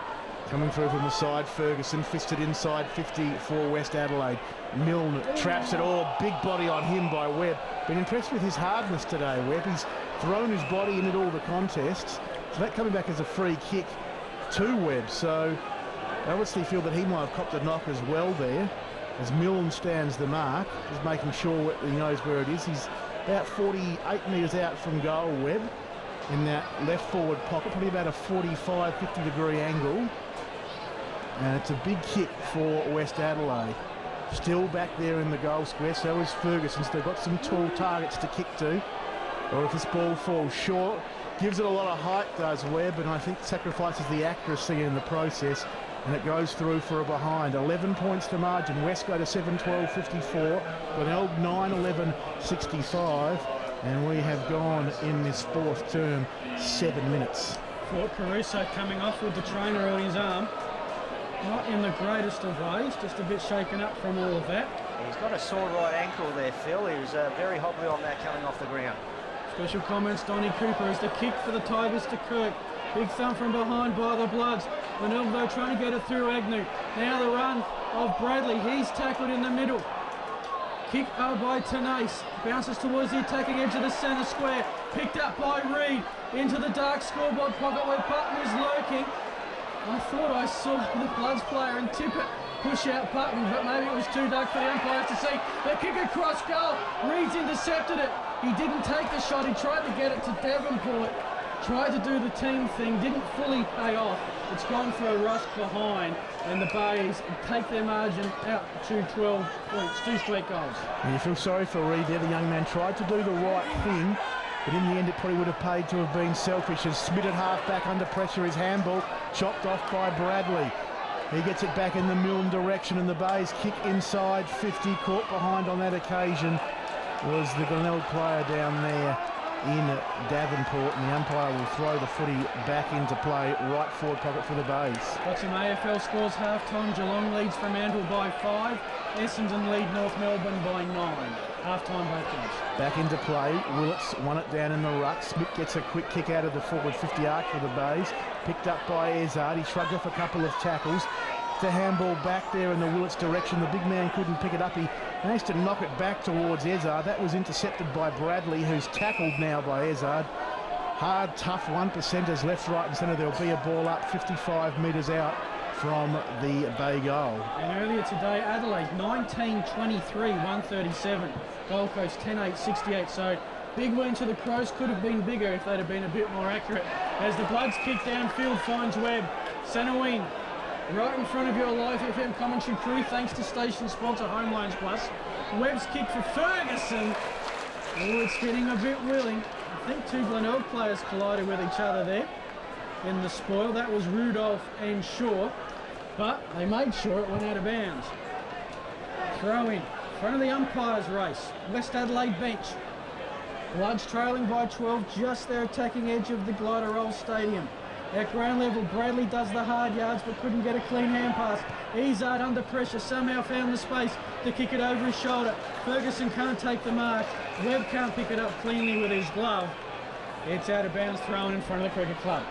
Coming through from the side, Ferguson fisted inside 50 for West Adelaide. Milne traps it all, big body on him by Webb. Been impressed with his hardness today, Webb. He's thrown his body in at all the contests. So that coming back as a free kick to Webb. So I obviously feel that he might have copped a knock as well there. As Milne stands the mark, just making sure he knows where it is. He's about 48 metres out from goal, Webb, in that left forward pocket, probably about a 45, 50 degree angle. And it's a big kick for West Adelaide. Still back there in the goal square, so is Ferguson. So they've got some tall targets to kick to. Or if this ball falls short, gives it a lot of height, does Webb, and I think sacrifices the accuracy in the process. And it goes through for a behind. 11 points to margin. West go to 7-12-54. Glenelg 9-11-65. And we have gone in this fourth term 7 minutes. Fort Caruso coming off with the trainer on his arm. Not in the greatest of ways, just a bit shaken up from all of that. He's got a sore right ankle there, Phil. He was very hobbly on that coming off the ground. Special comments, Donnie Cooper, as the kick for the Tigers to Kirk. Big thump from behind by the Bloods. Glenelg though trying to get it through Agnew. Now the run of Bradley. He's tackled in the middle. Kick by Tenace. Bounces towards the attacking edge of the centre square. Picked up by Reed. Into the dark scoreboard pocket where Putton is lurking. I thought I saw the Bloods player and Tippett push out Putton, but maybe it was too dark for the umpires to see. The kick across goal. Reed's intercepted it. He didn't take the shot. He tried to get it to Davenport. Tried to do the team thing. Didn't fully pay off. It's gone for a rush behind, and the Bays take their margin out to 12 points. 2 straight goals. And you feel sorry for Reed there. The young man tried to do the right thing, but in the end it probably would have paid to have been selfish. As Smith at half back under pressure, his handball chopped off by Bradley. He gets it back in the Milne direction, and the Bays kick inside 50. Caught behind on that occasion was the Glenelg player down there in Davenport, and the umpire will throw the footy back into play, right forward pocket for the Bays. Got some AFL scores half-time. Geelong leads Fremantle by 5. Essendon lead North Melbourne by 9. Half-time both games. Back into play. Willits won it down in the ruck. Smith gets a quick kick out of the forward 50 arc for the Bays. Picked up by Ezard. He shrugged off a couple of tackles. The handball back there in the Willits direction. The big man couldn't pick it up. He managed to knock it back towards Ezard. That was intercepted by Bradley, who's tackled now by Ezard. Hard, tough 1%ers left, right and centre. There'll be a ball up 55 metres out from the Bay goal. And earlier today, Adelaide 19-23-137. Gold Coast 10-8-68. So big win to the Crows. Could have been bigger if they'd have been a bit more accurate. As the Bloods kick downfield finds Webb. Centre wing. Right in front of your Live FM commentary crew, thanks to station sponsor Home Loans Plus. Webb's kick for Ferguson. Oh, it's getting a bit willing. I think 2 Glenelg players collided with each other there in the spoil. That was Rudolph and Shaw, but they made sure it went out of bounds. Throw in front of the umpires race. West Adelaide bench. Bloods trailing by 12, just their attacking edge of the Glider Roll Stadium. At ground level, Bradley does the hard yards but couldn't get a clean hand pass. Izard under pressure, somehow found the space to kick it over his shoulder. Ferguson can't take the mark. Webb can't pick it up cleanly with his glove. It's out of bounds, thrown in front of the Cricket Club.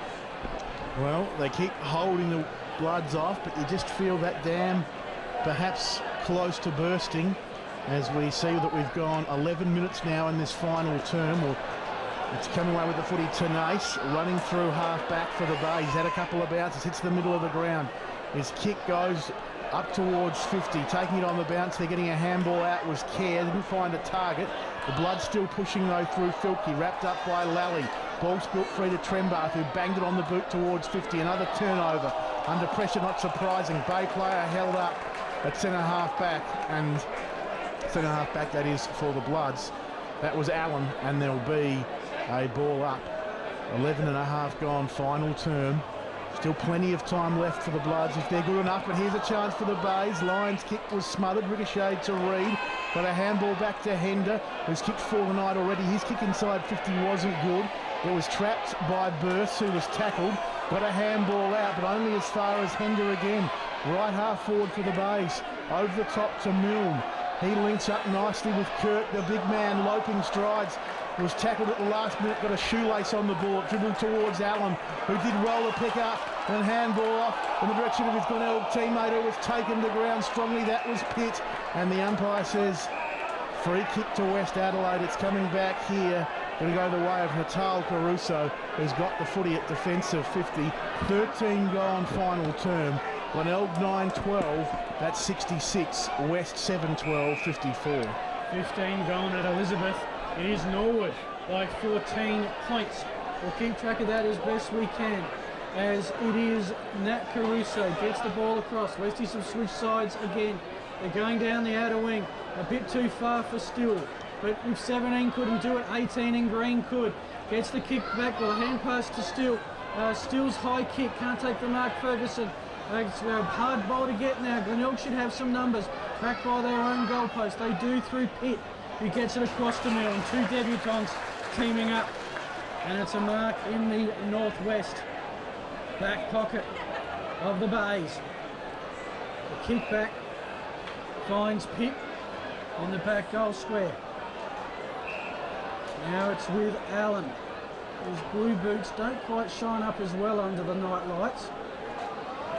Well, they keep holding the Bloods off, but you just feel that dam perhaps close to bursting as we see that we've gone 11 minutes now in this final term. Well, it's coming away with the footy. Tenace running through half back for the Bay. He's had a couple of bounces, hits the middle of the ground. His kick goes up towards 50, taking it on the bounce. They're getting a handball out, was Kerr, didn't find a target. The Blood still pushing though through Filkey, wrapped up by Lally. Ball spilt free to Trembath, who banged it on the boot towards 50. Another turnover. Under pressure, not surprising. Bay player held up at centre half back, and centre half back that is for the Bloods. That was Allen, and there'll be a ball up. 11 and a half gone, final term. Still plenty of time left for the Bloods if they're good enough, but here's a chance for the Bays. Lyons' kick was smothered, ricocheted to Reid, but a handball back to Hender, who's kicked for the night already. His kick inside 50 wasn't good. It was trapped by Burst, who was tackled, got a handball out, but only as far as Hender again. Right half forward for the Bays, over the top to Milne. He links up nicely with Kirk, the big man, loping strides. Was tackled at the last minute, got a shoelace on the ball, dribbled towards Allen, who did roll a pick up and handball off in the direction of his Glenelg teammate, who was taken to ground strongly. That was Pitt, and the umpire says free kick to West Adelaide. It's coming back here. Going to go the way of Natal Caruso, who's got the footy at defensive 50. 13 gone, final term. Glenelg 9-12, that's 66. West 7-12, 54. 15 gone at Elizabeth. It is Norwood by 14 points. We'll keep track of that as best we can, as it is Nat Caruso gets the ball across. Westies have switched sides again. They're going down the outer wing, a bit too far for Still, but if 17 couldn't do it, 18 in green could. Gets the kick back with a hand pass to Still. Still's high kick, can't take the mark. Ferguson, it's a hard ball to get now. Glenelg should have some numbers. Back by their own goalpost. They do through Pitt, who gets it across to Milne. Two debutants teaming up, and it's a mark in the northwest back pocket of the Bays. The kick back finds Pitt in the back goal square. Now it's with Allen. His blue boots don't quite shine up as well under the night lights,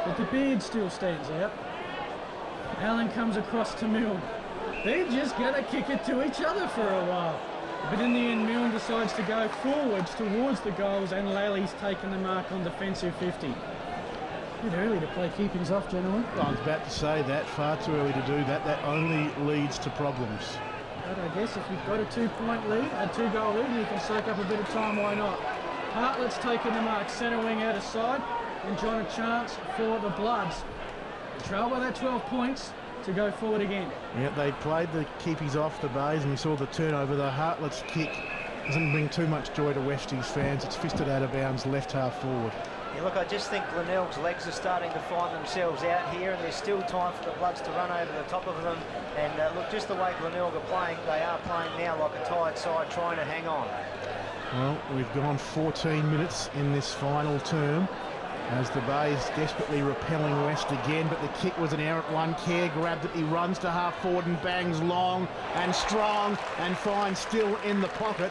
but the beard still stands out. Allen comes across to Milne. They're just going to kick it to each other for a while. But in the end, Milne decides to go forwards towards the goals, and Lally's taken the mark on defensive 50. Bit early to play keepings off, gentlemen. I was about to say that, far too early to do that. That only leads to problems. But I guess if you've got a 2-point lead, a 2-goal lead, and you can soak up a bit of time, why not? Hartlett's taken the mark, centre wing out of side, and John a chance for the Bloods. They trail by that 12 points to go forward again. Yeah, they played the keepies off the Bays, and we saw the turnover. The Hartlett's kick doesn't bring too much joy to Westies fans. It's fisted out of bounds, left half forward. Yeah, look, I just think Glenelg's legs are starting to find themselves out here, and there's still time for the Bloods to run over the top of them. And look, just the way Glenelg are playing, they are playing now like a tired side, trying to hang on. Well, we've gone 14 minutes in this final term, as the Bays desperately repelling West again, but the kick was an errant one. Kerr grabbed it, he runs to half forward and bangs long and strong and finds Still in the pocket.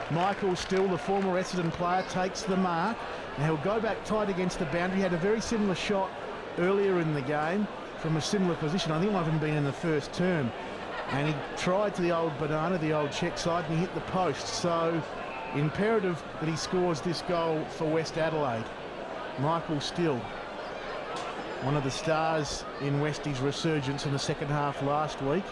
Michael Still, the former Essendon player, takes the mark. Now he'll go back tight against the boundary. He had a very similar shot earlier in the game from a similar position. I think it might have even been in the first term. And he tried to the old banana, the old check side, and he hit the post. So imperative that he scores this goal for West Adelaide. Michael Still, one of the stars in Westie's resurgence in the second half last week,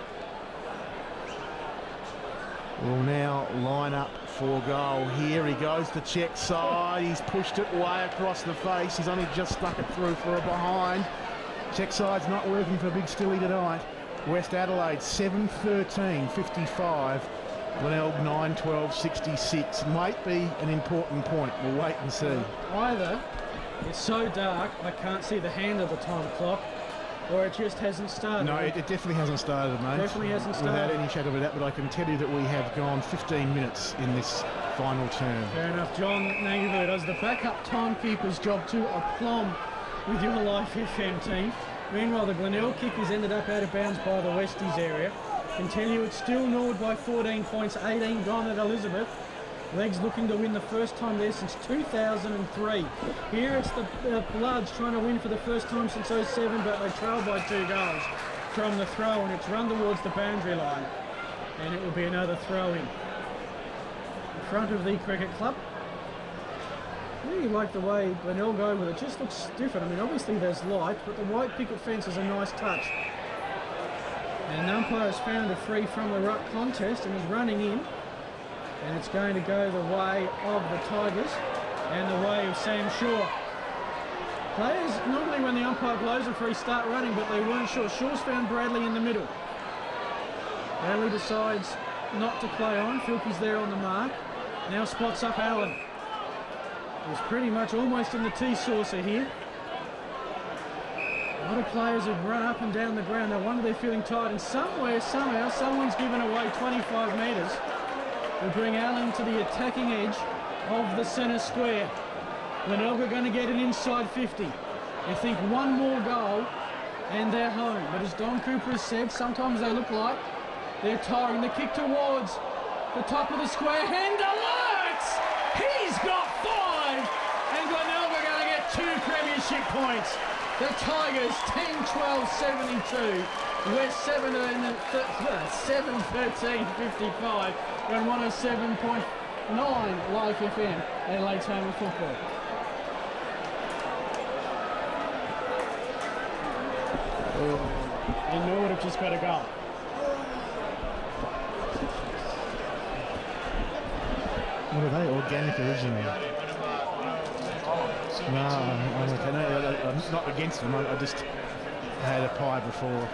will now line up for goal. Here he goes to check side. He's pushed it way across the face. He's only just stuck it through for a behind. Check side's not working for Big Stilly tonight. West Adelaide 7-13, 55. Glenelg 9-12, 66. Might be an important point. We'll wait and see. Either it's so dark I can't see the hand of the time clock, or it just hasn't started? No, it definitely hasn't started, mate. Definitely hasn't started. Without any shadow of a doubt, but I can tell you that we have gone 15 minutes in this final term. Fair enough. John Nangivu does the backup timekeeper's job to aplomb with your Life FM team. Meanwhile, the Glenelg kick has ended up out of bounds by the Westies area. Can tell you it's still gnawed by 14 points, 18 gone at Elizabeth. Legs looking to win the first time there since 2003. Here it's the Bloods trying to win for the first time since 07, but they trail by 2 goals from the throw, and it's run towards the boundary line. And it will be another throw in front of the cricket club. I really like the way Glenelg go with it. Just looks different. I mean, obviously there's light, but the white picket fence is a nice touch. And the umpire has found a free from the ruck contest and is running in. And it's going to go the way of the Tigers and the way of Sam Shaw. Players, normally when the umpire blows a free, start running, but they weren't sure. Shaw's found Bradley in the middle. Bradley decides not to play on. Filkey's there on the mark. Now spots up Allen. He's pretty much almost in the tea saucer here. A lot of players have run up and down the ground. No wonder they're feeling tired. And somewhere, somehow, someone's given away 25 metres. Will bring Allen to the attacking edge of the centre square. Glenelg are going to get an inside 50. They think one more goal and they're home. But as Don Cooper has said, sometimes they look like they're tiring. The kick towards the top of the square. Hender lurks! He's got 5! And Glenelg are going to get 2 premiership points. The Tigers 10-12-72. West 7-13-55. On 107.9 Life FM, Adelaide's home of football. And Norwood have just got a goal. What are they? Organic originally? No, I'm okay. No, I'm not against them. I just had a pie before.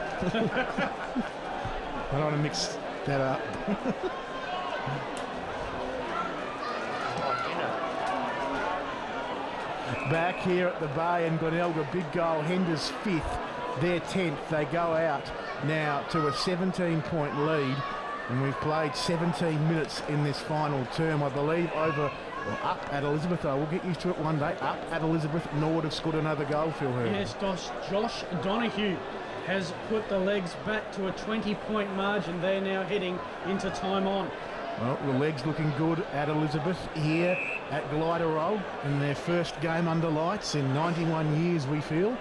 I don't want to mix that up. Back here at the Bay, and Glenelg a big goal. Hender's 5th, their 10th. They go out now to a 17-point lead, and we've played 17 minutes in this final term, I believe, up at Elizabeth. We'll get used to it one day. Up at Elizabeth, Norwood have scored another goal, Phil Hurd. Yes, Josh Donoghue has put the Legs back to a 20-point margin. They're now heading into time on. Well, the Legs looking good at Elizabeth here at Glenelg in their first game under lights in 91 years, we feel.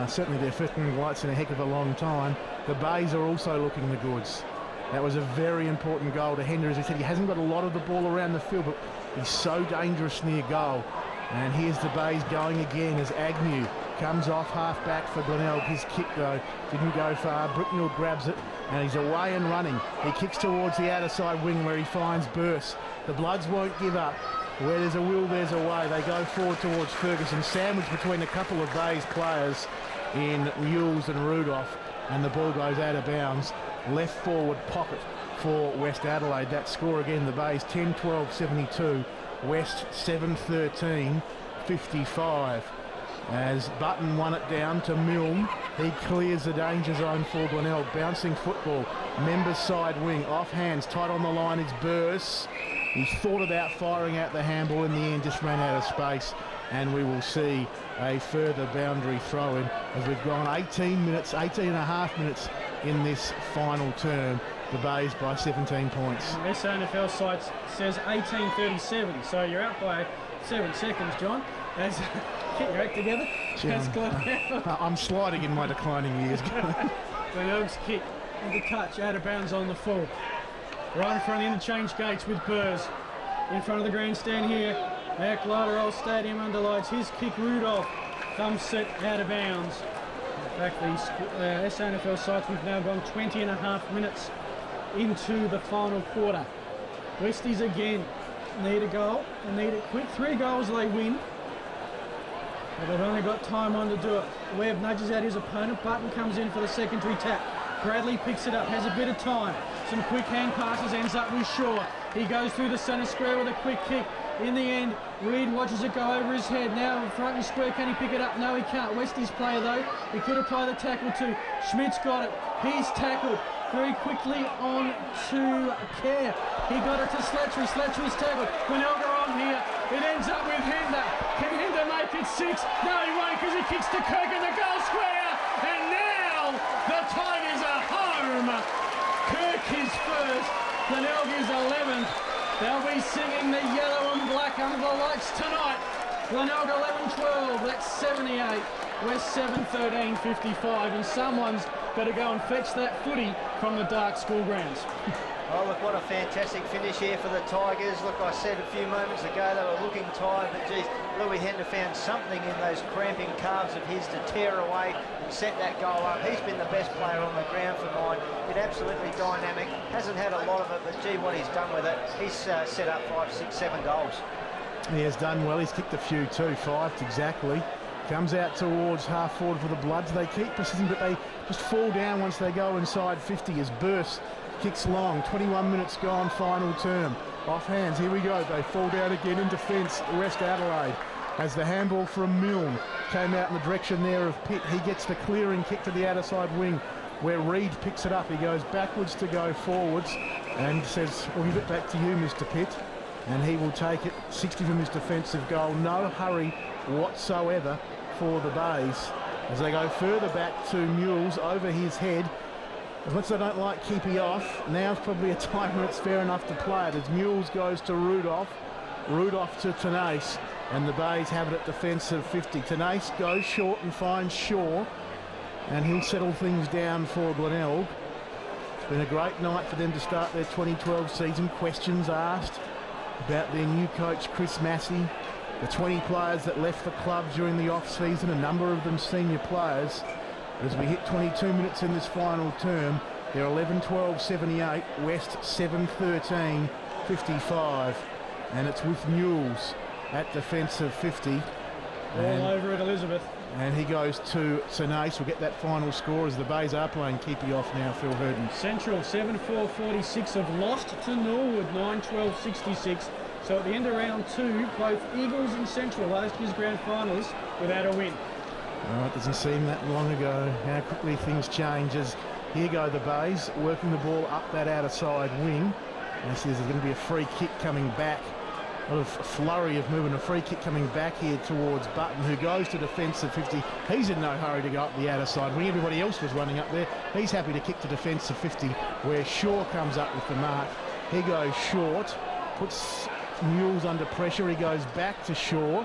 Certainly their first under lights in a heck of a long time. The Bays are also looking the goods. That was a very important goal to Hender. As I said, he hasn't got a lot of the ball around the field, but he's so dangerous near goal. And here's the Bays going again as Agnew comes off half back for Glenelg. His kick though didn't go far. Bricknell grabs it and he's away and running. He kicks towards the outer side wing where he finds Burse. The Bloods won't give up. Where there's a will, there's a way. They go forward towards Ferguson, sandwiched between a couple of Bays players in Mules and Rudolph, and the ball goes out of bounds. Left forward pocket for West Adelaide. That score again, the Bays 10-12-72. West 7-13-55. As Button won it down to Milne, he clears the danger zone for Glenelg. Bouncing football, Members side wing, off hands, tight on the line, it's Burse. He thought about firing out the handball, in the end just ran out of space, and we will see a further boundary throw in as we've gone 18 and a half minutes in this final term. The Bays by 17 points. SANFL site says 18:37, so you're out by 7 seconds, John. As get your act together. I'm sliding in my declining years. Glenelg's kick and the touch out of bounds on the full. Right in front of the interchange gates with Burrs. In front of the grandstand here at Glenelg Stadium under lights. His kick, Rudolph, thumps it out of bounds. In fact, the SANFL sites, we've now gone 20 and a half minutes into the final quarter. Westies again need a goal and need it quick. 3 goals they win, but they've only got time on to do it. Webb nudges out his opponent. Button comes in for the secondary tap. Bradley picks it up, has a bit of time. Some quick hand passes, ends up with Shaw. He goes through the centre square with a quick kick. In the end, Reid watches it go over his head. Now front and square, can he pick it up? No, he can't. Westies player though, he could apply the tackle too. Schmidt's got it. He's tackled very quickly on to Kerr. He got it to Slattery. Slattery's tackled. Glenelg on here. It ends up with Hinder. Can Hinder make it 6? No, he won't, because he kicks to Kirk in the goal square. And now the Tigers are home. Kirk is first. Glenelg is 11th. They'll be singing the yellow and black under the lights tonight. Glenelg 11-12, that's 78. West 7-13, 55. And someone's got to go and fetch that footy from the dark school grounds. Oh, look, what a fantastic finish here for the Tigers. Look, I said a few moments ago they were looking tired, but geez, Louis Hender found something in those cramping calves of his to tear away and set that goal up. He's been the best player on the ground for mine. Been absolutely dynamic. Hasn't had a lot of it, but gee, what he's done with it. He's set up 5, 6, 7 goals. He has done well. He's kicked a few too, 5 exactly. Comes out towards half forward for the Bloods. They keep persisting, but they just fall down once they go inside 50 as Burst kicks long. 21 minutes gone, final term. Off hands, here we go. They fall down again in defence, West Adelaide. As the handball from Milne came out in the direction there of Pitt, he gets the clearing kick to the outer side wing where Reid picks it up. He goes backwards to go forwards and says, we'll give it back to you, Mr. Pitt. And he will take it, 60 from his defensive goal. No hurry whatsoever for the Bays. As they go further back to Mules over his head. As much as I don't like keeping off, now's probably a time where it's fair enough to play it. As Mules goes to Rudolph to Tenace, and the Bays have it at defensive 50. Tenace goes short and finds Shaw, and he'll settle things down for Glenelg. It's been a great night for them to start their 2012 season. Questions asked about their new coach, Chris Massey, the 20 players that left the club during the off-season, a number of them senior players. As we hit 22 minutes in this final term, they're 11-12, 78, West 7-13, 55. And it's with Mules at defensive 50. All over it, Elizabeth. And he goes to Tenace. We'll get that final score as the Bays are playing keepy off now, Phil Hurden. Central 7-4-46 have lost to Norwood 9-12-66. So at the end of round 2, both Eagles and Central, last year's grand finals, without a win. Oh, it doesn't seem that long ago how quickly things change as here go the Bays working the ball up that outer side wing. And there's going to be a free kick coming back. A lot of flurry of movement, a free kick coming back here towards Button, who goes to defensive 50. He's in no hurry to go up the outer side wing. Everybody else was running up there. He's happy to kick to defensive 50 where Shaw comes up with the mark. He goes short, puts Mules under pressure. He goes back to Shaw,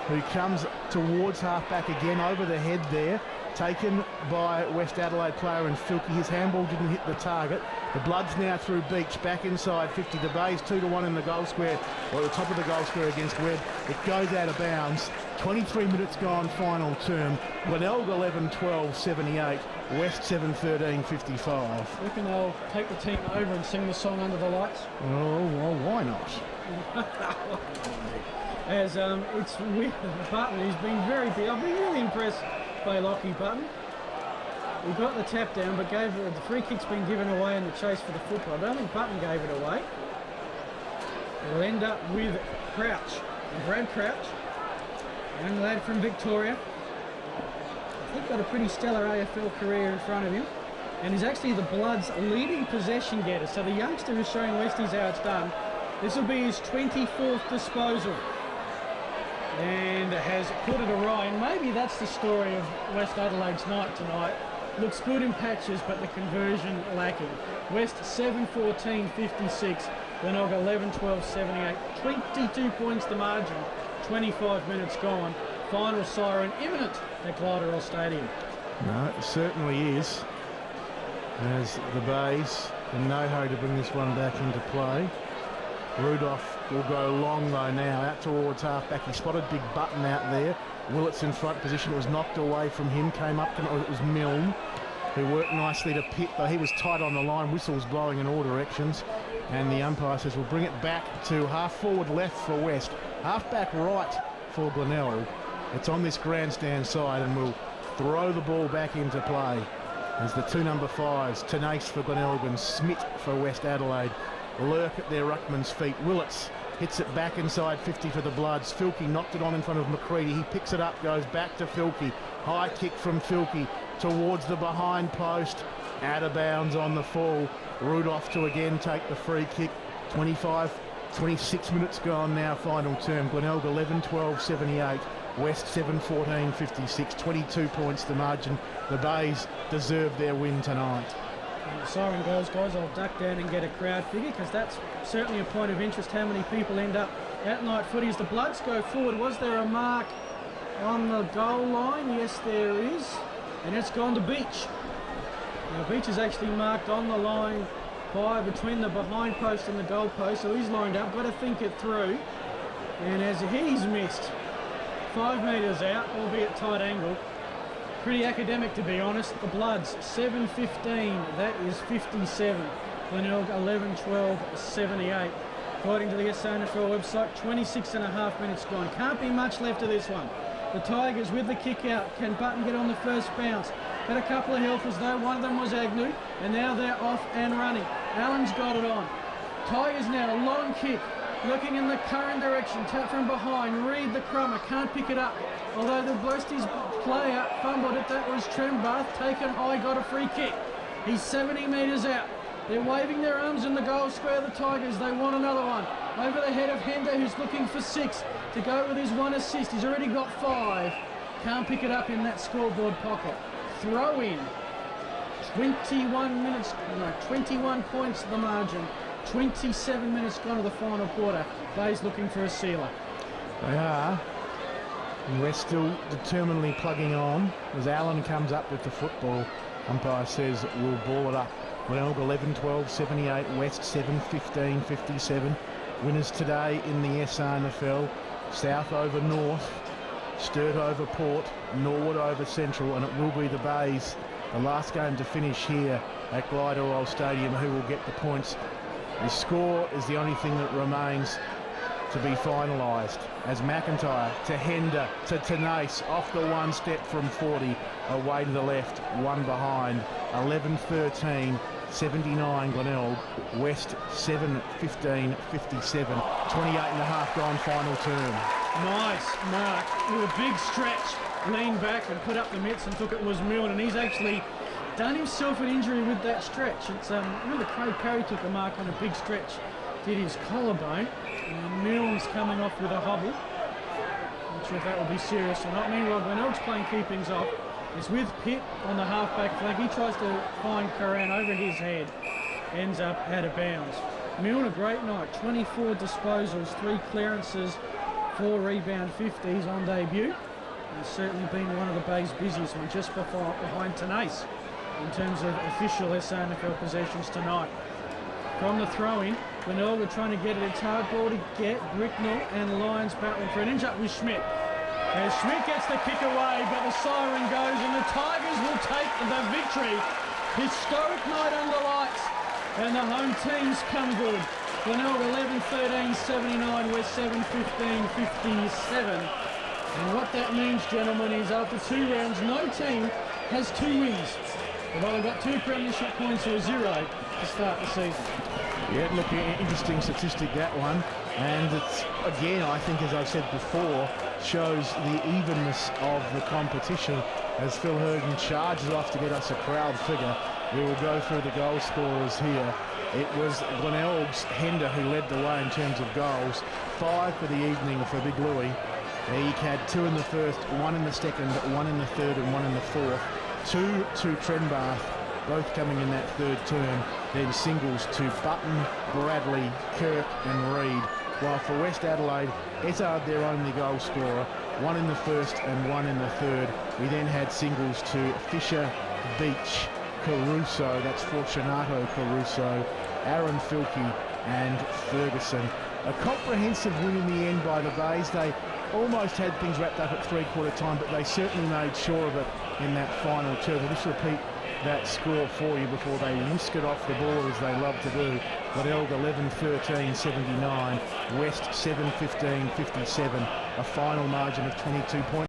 who comes towards half-back again, over the head there, taken by West Adelaide player and Filkey. His handball didn't hit the target. The Bloods now through Beach, back inside 50. The Bays 2-1 in the goal square, or at the top of the goal square against Webb. It goes out of bounds. 23 minutes gone, final term. Glenelg 11-12, 78. West 7-13, 55. Reckon they'll take the team over and sing the song Under the Lights? Oh, well, why not? As it's with Button, he's been very big. I've been really impressed by Lockie Button. He got the tap down, but the free kick's been given away in the chase for the football. I don't think Button gave it away. It'll end up with Crouch, Brad Crouch, young lad from Victoria. I think got a pretty stellar AFL career in front of him, and he's actually the Bloods' leading possession getter. So the youngster is showing Westies how it's done. This will be his 24th disposal, and has put it awry. And maybe that's the story of West Adelaide's night tonight. Looks good in patches, but the conversion lacking. West 7-14, 56. Glenelg 11-12, 78. 22 points the margin. 25 minutes gone. Final siren imminent at Glyderol Stadium. No, it certainly is. As the Bays in no hurry to bring this one back into play. Rudolph will go long though now, out towards half-back. He spotted Big Button out there. Willett's in front position. It was knocked away from him. Came up, it was Milne, who worked nicely to Pitt, though he was tight on the line. Whistles blowing in all directions. And the umpire says we'll bring it back to half-forward left for West. Half-back right for Glenelg. It's on this grandstand side, and we'll throw the ball back into play. As the two number 5s, Tenace for Glenelg and Smith for West Adelaide, lurk at their ruckman's feet. Willits hits it back inside 50 for the Bloods. Filkey knocked it on in front of McCready. He picks it up, goes back to Filkey. High kick from Filkey towards the behind post. Out of bounds on the fall. Rudolph to again take the free kick. 26 minutes gone now, final term. Glenelg 11-12-78. West 7-14-56. 22 points the margin. The Bays deserve their win tonight. When the siren goes, guys, I'll duck down and get a crowd figure, because that's certainly a point of interest, how many people end up at night footy as the Bloods go forward. Was there a mark on the goal line? Yes, there is. And it's gone to Beach. Now, Beach is actually marked on the line by between the behind post and the goal post, so he's lined up, got to think it through. And as he's missed 5 metres out, albeit tight angle. Pretty academic, to be honest. The Bloods 7-15, that is 57. Glenelg 11-12-78. According to the SANFL website, 26.5 minutes gone. Can't be much left of this one. The Tigers with the kick out. Can Button get on the first bounce? Had a couple of helpers though. One of them was Agnew, and now they're off and running. Allen's got it on. Tigers now, a long kick. Looking in the current direction, tap from behind. Reed the crummer, can't pick it up. Although the Westies player fumbled it, that was Trembath, taken high, got a free kick. He's 70 metres out. They're waving their arms in the goal square, the Tigers. They want another one. Over the head of Hender, who's looking for 6 to go with his 1 assist. He's already got 5. Can't pick it up in that scoreboard pocket. Throw in. 21 points the margin. 27 minutes gone to the final quarter. Bayes looking for a sealer. They are. And we're still determinedly plugging on as Allen comes up with the football. Umpire says we'll ball it up. Glenelg 11-12-78, West 7-15-57. Winners today in the SANFL. South over North, Sturt over Port, Norwood over Central, and it will be the Bays, the last game to finish here at Glenelg Stadium, who will get the points. The score is the only thing that remains to be finalised, as McIntyre to Hender to Tenace, off the one step from 40, away to the left, one behind. 11-13, 79 Glenelg, West 7-15-57, 28.5 gone final term. Nice mark with a big stretch, leaned back and put up the mitts and took it was Milne, and he's actually done himself an injury with that stretch. It's remember Craig Curry took a mark on a big stretch, did his collarbone, and Milne's coming off with a hobble. Not sure if that will be serious or not. Meanwhile, Glenelg's playing keepings off. It's with Pitt on the half-back flank. He tries to find Curran over his head, ends up out of bounds. Milne, a great night, 24 disposals, 3 clearances, 4 rebound 50s on debut. He's certainly been one of the Bay's busiest ones, just behind Tenace in terms of official SANFL possessions tonight. From the throw-in, Glenelg are trying to get it. It's hard ball to get. Bricknell and Lyons battling for an inch up with Schmidt. As Schmidt gets the kick away, but the siren goes and the Tigers will take the victory. Historic night under lights, and the home teams come good. Glenelg 11-13-79, West 7-15-57. And what that means, gentlemen, is after 2 rounds, no team has 2 wins. They've either got 2 premiership points or a 0 to start the season. Yeah, look, interesting statistic, that one. And it's, again, I think, as I've said before, shows the evenness of the competition. As Phil Hergen charges off to get us a crowd figure, we will go through the goal scorers here. It was Glenelg's Hender who led the way in terms of goals. 5 for the evening for Big Louie. He had 2 in the first, 1 in the second, 1 in the third and 1 in the fourth. 2 to Trenbath, both coming in that third term. Then singles to Button, Bradley, Kirk and Reed. While for West Adelaide, Ezard their only goal scorer, 1 in the first and 1 in the third. We then had singles to Fisher, Beach, Caruso, that's Fortunato Caruso, Aaron Filkey and Ferguson. A comprehensive win in the end by the Bays. They almost had things wrapped up at 3/4 time, but they certainly made sure of it in that final term. I'll just repeat that score for you before they whisk it off the board as they love to do. Glenelg 11-13-79, West 7-15-57, a final margin of 22 points.